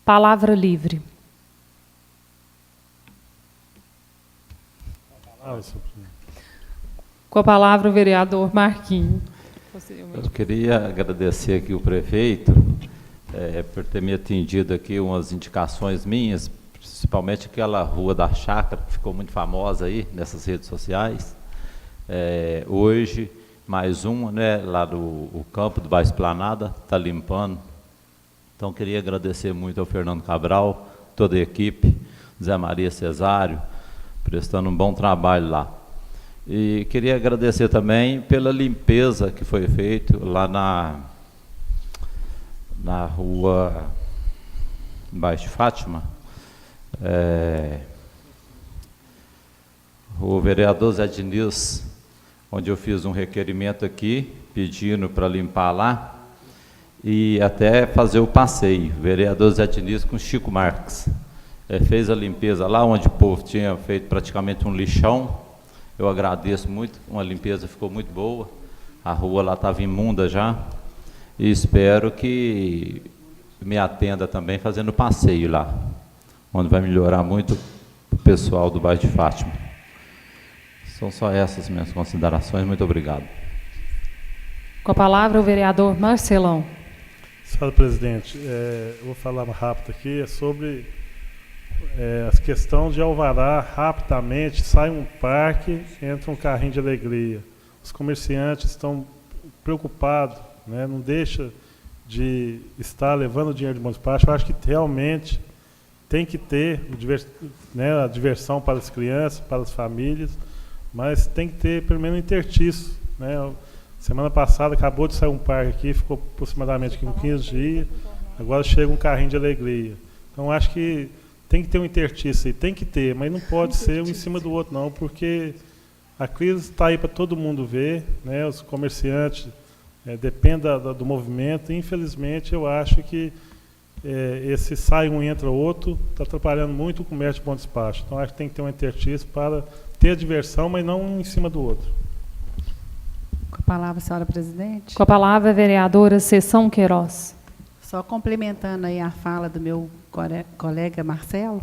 Palavra livre. Com a palavra o vereador Marquinhos. Eu queria agradecer aqui o prefeito por ter me atendido aqui umas indicações minhas, principalmente aquela Rua da Chácara, que ficou muito famosa aí nessas redes sociais. Hoje, mais uma, né, lá do campo do Bairro Esplanada, está limpando. Então, queria agradecer muito ao Fernando Cabral, toda a equipe, Zé Maria Cesário, prestando um bom trabalho lá. E queria agradecer também pela limpeza que foi feita lá na rua Baixo de Fátima. O vereador Zé Diniz, onde eu fiz um requerimento aqui, pedindo para limpar lá, e até fazer o passeio. O vereador Zé Diniz com Chico Marques. Fez a limpeza lá, onde o povo tinha feito praticamente um lixão. Eu agradeço muito, uma limpeza ficou muito boa, a rua lá estava imunda já, e espero que me atenda também fazendo passeio lá, onde vai melhorar muito o pessoal do bairro de Fátima. São só essas minhas considerações, muito obrigado. Com a palavra o vereador Marcelão. Senhora presidente, eu vou falar rápido aqui, é sobre a questão de alvará. Rapidamente sai um parque, entra um carrinho de alegria. Os comerciantes estão preocupados, né? Não deixa de estar levando dinheiro de Bom Despacho. Eu acho que realmente tem que ter a diversão para as crianças, para as famílias, mas tem que ter pelo menos um interstício, né? Semana passada acabou de sair um parque aqui, ficou aproximadamente aqui uns 15 dias, agora chega um carrinho de alegria. Então, acho que tem que ter um interstício aí, tem que ter, mas não pode ser um em cima do outro, não, porque a crise está aí para todo mundo ver, né? Os comerciantes dependem do movimento, e, infelizmente, eu acho que esse sai um, entra outro, está atrapalhando muito o comércio de bom despacho. Então, acho que tem que ter um interstício para ter a diversão, mas não um em cima do outro. Com a palavra, senhora presidente. Com a palavra, a vereadora Sessão Queiroz. Só complementando aí a fala do meu colega Marcelo,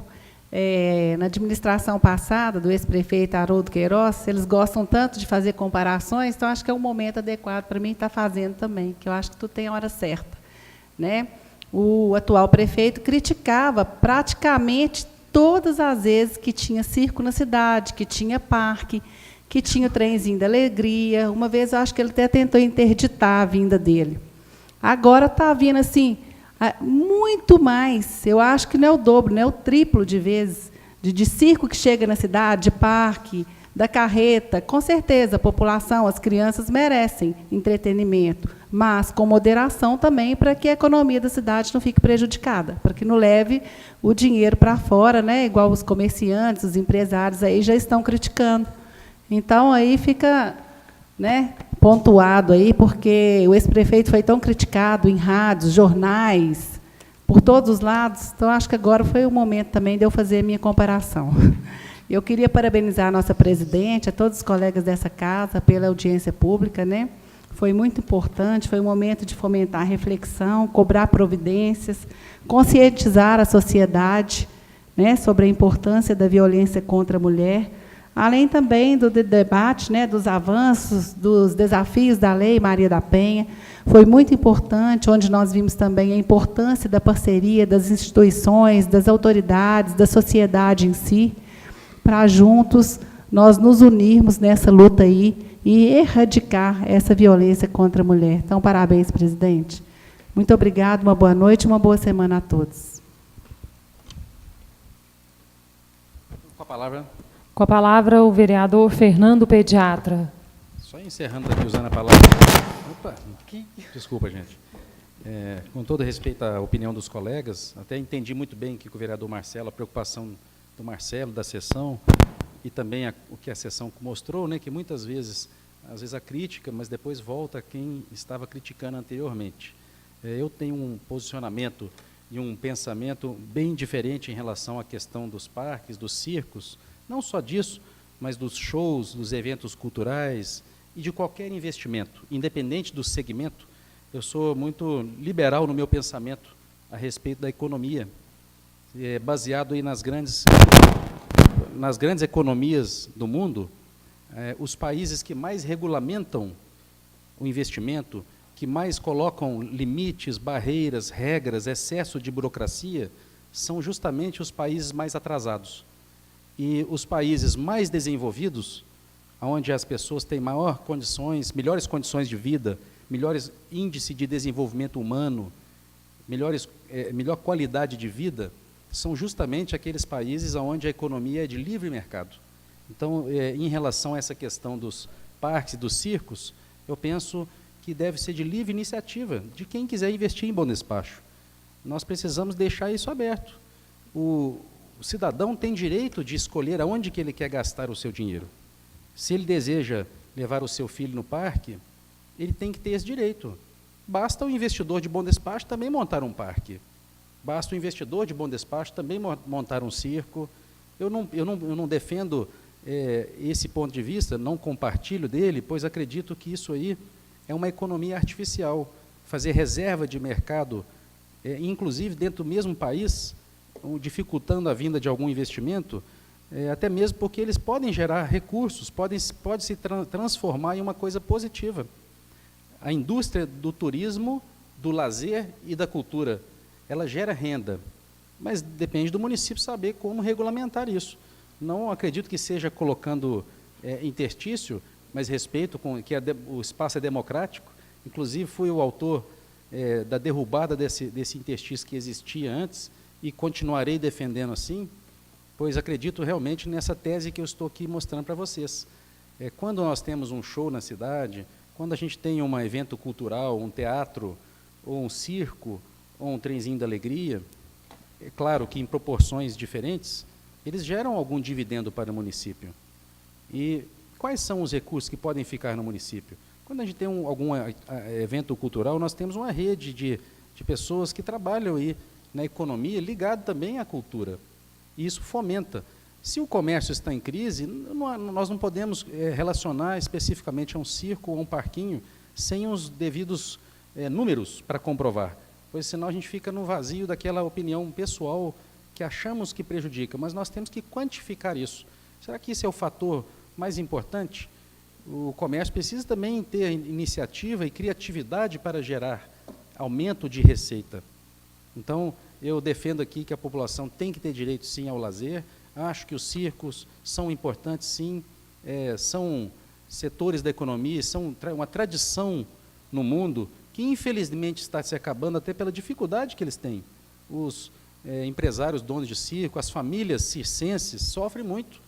na administração passada, do ex-prefeito Haroldo Queiroz, eles gostam tanto de fazer comparações, então acho que é um momento adequado para mim estar fazendo também, que eu acho que tudo tem a hora certa, né? O atual prefeito criticava praticamente todas as vezes que tinha circo na cidade, que tinha parque, que tinha o trenzinho da alegria. Uma vez eu acho que ele até tentou interditar a vinda dele. Agora está vindo assim, muito mais, eu acho que não é o dobro, não é o triplo de vezes, de circo que chega na cidade, de parque, da carreta. Com certeza, a população, as crianças merecem entretenimento, mas com moderação também, para que a economia da cidade não fique prejudicada, para que não leve o dinheiro para fora, né, igual os comerciantes, os empresários aí já estão criticando. Então, aí fica, né, pontuado aí, porque o ex-prefeito foi tão criticado em rádios, jornais, por todos os lados. Então, acho que agora foi o momento também de eu fazer a minha comparação. Eu queria parabenizar a nossa presidente, a todos os colegas dessa casa, pela audiência pública, né? Foi muito importante, foi um momento de fomentar a reflexão, cobrar providências, conscientizar a sociedade, né, sobre a importância da violência contra a mulher, além também do debate, né, dos avanços, dos desafios da Lei Maria da Penha. Foi muito importante, onde nós vimos também a importância da parceria das instituições, das autoridades, da sociedade em si, para juntos nós nos unirmos nessa luta aí e erradicar essa violência contra a mulher. Então, parabéns, presidente. Muito obrigado, uma boa noite e uma boa semana a todos. Com a palavra. Com a palavra, o vereador Fernando Pediatra. Só encerrando aqui, usando a palavra. Opa, desculpa, gente. Com todo respeito à opinião dos colegas, até entendi muito bem que o vereador Marcelo, a preocupação do Marcelo, da sessão, e também o que a sessão mostrou, né, que muitas vezes, às vezes a crítica, mas depois volta a quem estava criticando anteriormente. Eu tenho um posicionamento e um pensamento bem diferente em relação à questão dos parques, dos circos, não só disso, mas dos shows, dos eventos culturais e de qualquer investimento, independente do segmento. Eu sou muito liberal no meu pensamento a respeito da economia, baseado aí nas grandes economias do mundo. Os países que mais regulamentam o investimento, que mais colocam limites, barreiras, regras, excesso de burocracia, são justamente os países mais atrasados. E os países mais desenvolvidos, onde as pessoas têm melhores condições de vida, melhores índice de desenvolvimento humano, melhor qualidade de vida, são justamente aqueles países onde a economia é de livre mercado. Então, em relação a essa questão dos parques e dos circos, eu penso que deve ser de livre iniciativa, de quem quiser investir em bom despacho. Nós precisamos deixar isso aberto. O cidadão tem direito de escolher aonde que ele quer gastar o seu dinheiro. Se ele deseja levar o seu filho no parque, ele tem que ter esse direito. Basta o investidor de bom despacho também montar um parque. Basta o investidor de bom despacho também montar um circo. Eu não defendo esse ponto de vista, não compartilho dele, pois acredito que isso aí é uma economia artificial. Fazer reserva de mercado, inclusive dentro do mesmo país, dificultando a vinda de algum investimento, até mesmo porque eles podem gerar recursos, pode se transformar em uma coisa positiva. A indústria do turismo, do lazer e da cultura, ela gera renda, mas depende do município saber como regulamentar isso. Não acredito que seja colocando interstício, mas respeito com que o espaço é democrático. Inclusive, fui o autor da derrubada desse interstício que existia antes e continuarei defendendo assim, pois acredito realmente nessa tese que eu estou aqui mostrando para vocês. Quando nós temos um show na cidade, quando a gente tem um evento cultural, um teatro, ou um circo, ou um trenzinho da alegria, é claro que em proporções diferentes, eles geram algum dividendo para o município. E quais são os recursos que podem ficar no município? Quando a gente tem algum evento cultural, nós temos uma rede de pessoas que trabalham aí na economia, ligado também à cultura. E isso fomenta. Se o comércio está em crise, nós não podemos relacionar especificamente a um circo ou a um parquinho sem os devidos números para comprovar, pois senão a gente fica no vazio daquela opinião pessoal que achamos que prejudica, mas nós temos que quantificar isso. Será que esse é o fator mais importante? O comércio precisa também ter iniciativa e criatividade para gerar aumento de receita. Então, eu defendo aqui que a população tem que ter direito, sim, ao lazer. Acho que os circos são importantes, sim, são setores da economia, são uma tradição no mundo que, infelizmente, está se acabando até pela dificuldade que eles têm. Os empresários, donos de circo, as famílias circenses sofrem muito,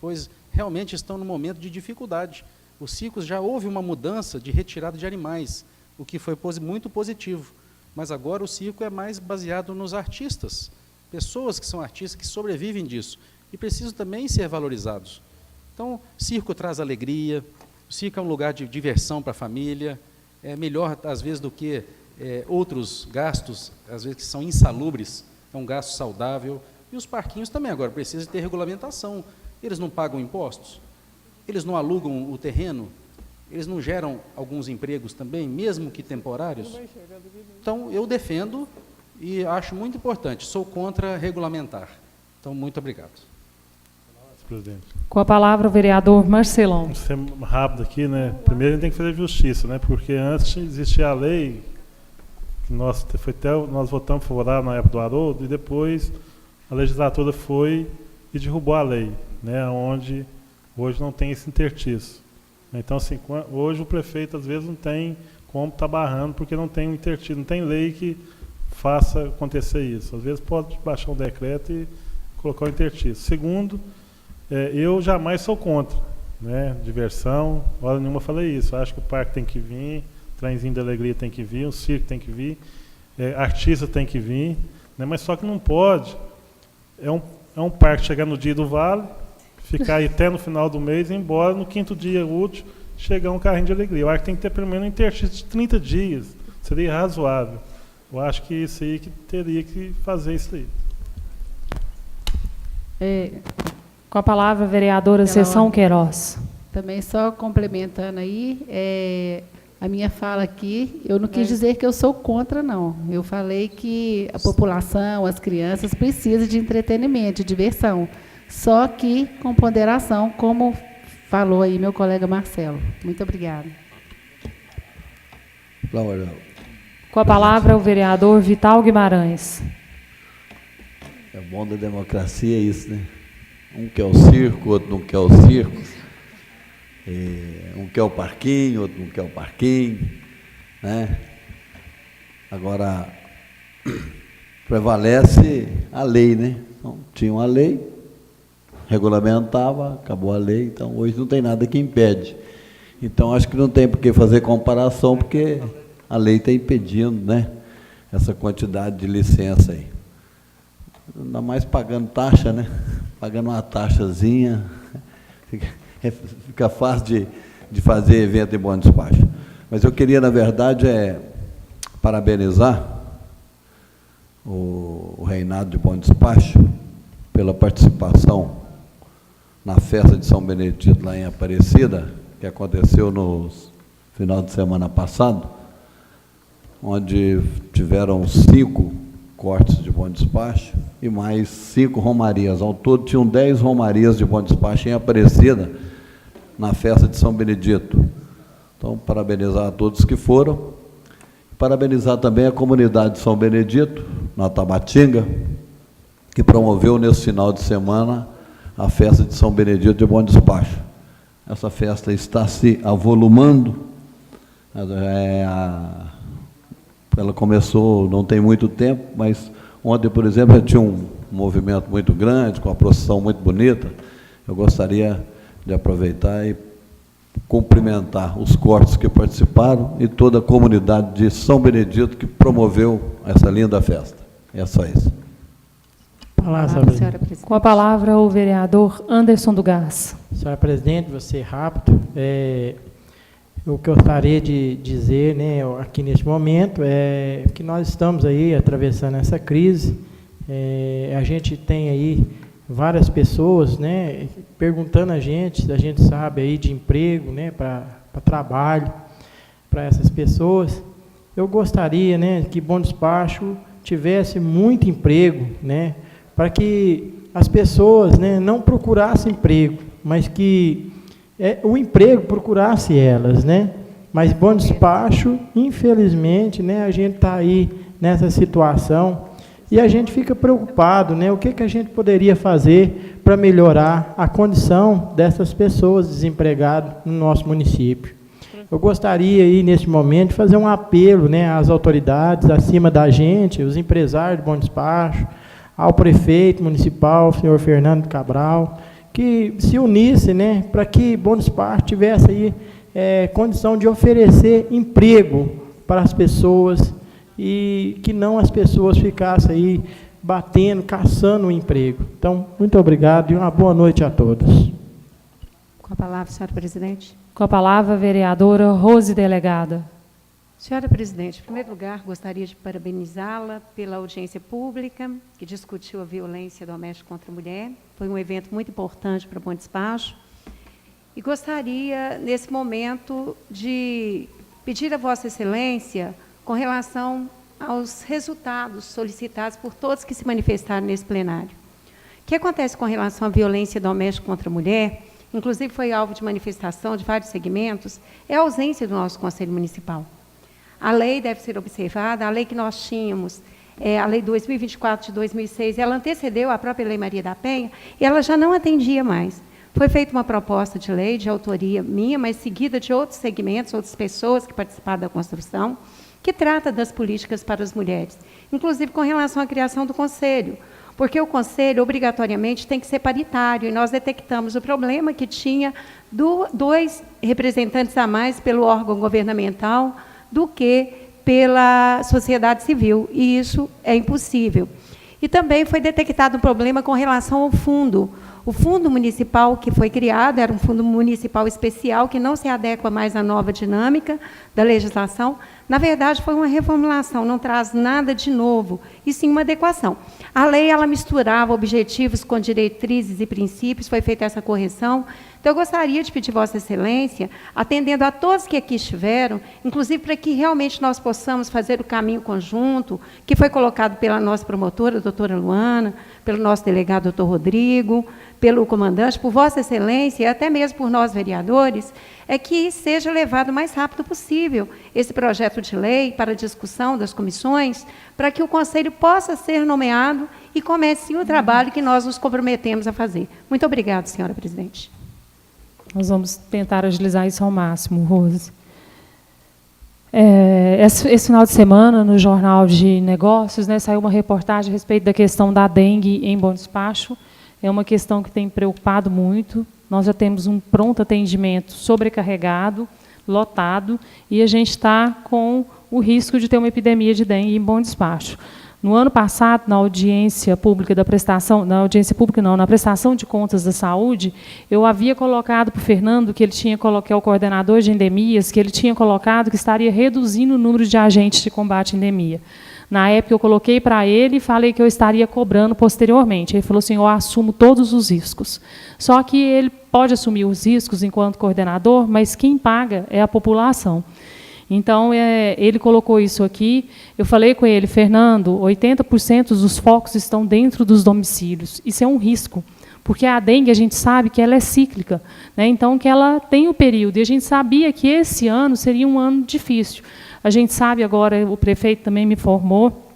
pois realmente estão num momento de dificuldade. Os circos já houve uma mudança de retirada de animais, o que foi muito positivo, mas agora o circo é mais baseado nos artistas, pessoas que são artistas, que sobrevivem disso, e precisam também ser valorizados. Então, circo traz alegria, o circo é um lugar de diversão para a família, é melhor, às vezes, do que outros gastos, às vezes, que são insalubres, é um gasto saudável. E os parquinhos também agora precisam ter regulamentação. Eles não pagam impostos, eles não alugam o terreno, eles não geram alguns empregos também, mesmo que temporários. Então, eu defendo e acho muito importante, sou contra regulamentar. Então, muito obrigado. Presidente. Com a palavra o vereador Marcelão. Vamos ser rápido aqui, né? Primeiro a gente tem que fazer justiça, né? Porque antes existia a lei, que nós votamos favorável na época do Haroldo, e depois a legislatura foi e derrubou a lei, né? Onde hoje não tem esse intertício. Então, assim, hoje o prefeito às vezes não tem como estar barrando, porque não tem um intertício, não tem lei que faça acontecer isso. Às vezes pode baixar um decreto e colocar um intertício. Segundo, eu jamais sou contra, né? Diversão, hora nenhuma falei isso. Acho que o parque tem que vir, trenzinho da alegria tem que vir, o circo tem que vir, artista tem que vir, né? Mas só que não pode. É um parque chegar no dia do vale, ficar aí até no final do mês e ir embora no quinto dia útil, chegar um carrinho de alegria. Eu acho que tem que ter pelo menos um intertício de 30 dias, seria razoável. Eu acho que isso aí que teria que fazer isso aí. Com a palavra, a vereadora Sessão Queiroz. Também só complementando aí, a minha fala aqui, eu não quis dizer que eu sou contra, não. Eu falei que a população, as crianças, precisam de entretenimento, de diversão. Só que com ponderação, como falou aí meu colega Marcelo. Muito obrigada. Com a palavra, o vereador Vital Guimarães. É bom da democracia isso, né? Um quer o circo, outro não quer o circo. Um quer o parquinho, outro não quer o parquinho, né? Agora, prevalece a lei, né? Então, tinha uma lei, regulamentava, acabou a lei, então hoje não tem nada que impede. Então, acho que não tem por que fazer comparação, porque a lei está impedindo, né, essa quantidade de licença aí. Ainda mais pagando taxa, né? Pagando uma taxazinha, fica fácil de fazer evento em bom despacho. Mas eu queria, na verdade, parabenizar o Reinado de Bom Despacho pela participação na festa de São Benedito, lá em Aparecida, que aconteceu no final de semana passado, onde tiveram 5 cortes de Bom Despacho e mais 5 romarias. Ao todo, tinham 10 romarias de Bom Despacho em Aparecida, na festa de São Benedito. Então, parabenizar a todos que foram. Parabenizar também a comunidade de São Benedito, na Tabatinga, que promoveu nesse final de semana a festa de São Benedito de Bom Despacho. Essa festa está se avolumando. Ela começou, não tem muito tempo, mas ontem, por exemplo, já tinha um movimento muito grande, com uma procissão muito bonita. Eu gostaria de aproveitar e cumprimentar os cortes que participaram e toda a comunidade de São Benedito que promoveu essa linda festa. É só isso. Senhora presidente. Com a palavra, o vereador Anderson do Gás. Senhora presidente, vou ser rápido. O que eu gostaria de dizer, né, aqui neste momento é que nós estamos aí atravessando essa crise. A gente tem aí várias pessoas, né, perguntando a gente se a gente sabe aí de emprego, né, para trabalho para essas pessoas. Eu gostaria, né, que Bom Despacho tivesse muito emprego, né, para que as pessoas, né, não procurassem emprego, mas que o emprego procurasse elas, né? Mas Bom Despacho, infelizmente, né, a gente está aí nessa situação e a gente fica preocupado, né? O que a gente poderia fazer para melhorar a condição dessas pessoas desempregadas no nosso município? Eu gostaria aí, neste momento, de fazer um apelo, né, às autoridades acima da gente, os empresários de Bom Despacho, ao prefeito municipal, senhor Fernando Cabral, que se unissem, né, para que Bom Despacho tivesse aí condição de oferecer emprego para as pessoas e que não as pessoas ficassem aí batendo, caçando um emprego. Então, muito obrigado e uma boa noite a todos. Com a palavra, senhora presidente. Com a palavra, a vereadora Rose Delegada. Senhora presidente, em primeiro lugar, gostaria de parabenizá-la pela audiência pública que discutiu a violência doméstica contra a mulher. Foi um evento muito importante para o Bom Despacho. E gostaria, nesse momento, de pedir a Vossa Excelência com relação aos resultados solicitados por todos que se manifestaram nesse plenário. O que acontece com relação à violência doméstica contra a mulher, inclusive foi alvo de manifestação de vários segmentos, é a ausência do nosso Conselho Municipal. A lei deve ser observada, a lei que nós tínhamos, a lei 2024 de 2006, ela antecedeu a própria Lei Maria da Penha, e ela já não atendia mais. Foi feita uma proposta de lei de autoria minha, mas seguida de outros segmentos, outras pessoas que participaram da construção, que trata das políticas para as mulheres, inclusive com relação à criação do Conselho, porque o Conselho, obrigatoriamente, tem que ser paritário, e nós detectamos o problema que tinha dois representantes a mais pelo órgão governamental do que pela sociedade civil, e isso é impossível. E também foi detectado um problema com relação ao fundo. O fundo municipal que foi criado era um fundo municipal especial que não se adequa mais à nova dinâmica da legislação. Na verdade, foi uma reformulação, não traz nada de novo, e sim uma adequação. A lei ela misturava objetivos com diretrizes e princípios, foi feita essa correção. Então, eu gostaria de pedir Vossa Excelência, atendendo a todos que aqui estiveram, inclusive para que realmente nós possamos fazer o caminho conjunto, que foi colocado pela nossa promotora, a doutora Luana, pelo nosso delegado, doutor Rodrigo, pelo comandante, por Vossa Excelência e até mesmo por nós, vereadores, é que seja levado o mais rápido possível esse projeto de lei para a discussão das comissões, para que o Conselho possa ser nomeado e comece sim, o trabalho que nós nos comprometemos a fazer. Muito obrigada, senhora presidente. Nós vamos tentar agilizar isso ao máximo, Rose. Esse final de semana, no Jornal de Negócios, né, saiu uma reportagem a respeito da questão da dengue em Bom Despacho. É uma questão que tem preocupado muito. Nós já temos um pronto atendimento sobrecarregado, lotado, e a gente está com o risco de ter uma epidemia de dengue em Bom Despacho. No ano passado, na audiência pública da prestação, na prestação de contas da saúde, eu havia colocado para o Fernando, que ele tinha colocado, o coordenador de endemias, que ele tinha colocado que estaria reduzindo o número de agentes de combate à endemia. Na época, eu coloquei para ele e falei que eu estaria cobrando posteriormente. Ele falou assim, eu assumo todos os riscos. Só que ele pode assumir os riscos enquanto coordenador, mas quem paga é a população. Então, ele colocou isso aqui. Eu falei com ele, Fernando, 80% dos focos estão dentro dos domicílios. Isso é um risco, porque a dengue, a gente sabe que ela é cíclica, né? Então, que ela tem o período. E a gente sabia que esse ano seria um ano difícil. A gente sabe agora, o prefeito também me informou,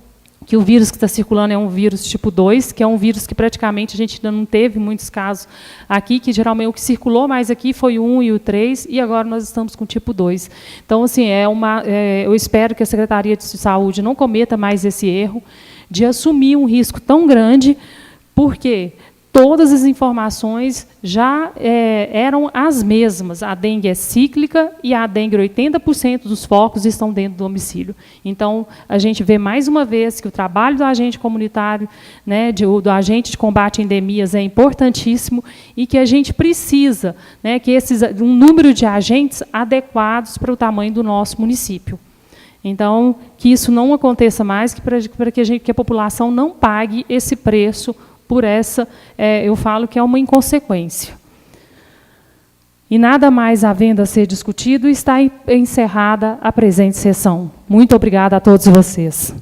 que o vírus que está circulando é um vírus tipo 2, que é um vírus que praticamente a gente ainda não teve muitos casos aqui, que geralmente o que circulou mais aqui foi o 1 e o 3, e agora nós estamos com o tipo 2. Então, assim, eu espero que a Secretaria de Saúde não cometa mais esse erro de assumir um risco tão grande, porque todas as informações já eram as mesmas. A dengue é cíclica e a dengue, 80% dos focos estão dentro do domicílio. Então, a gente vê mais uma vez que o trabalho do agente comunitário, né, do agente de combate a endemias é importantíssimo e que a gente precisa, né, que um número de agentes adequados para o tamanho do nosso município. Então, que isso não aconteça mais, para que a população não pague esse preço por essa, eu falo que é uma inconsequência. E nada mais havendo a ser discutido, está encerrada a presente sessão. Muito obrigada a todos vocês.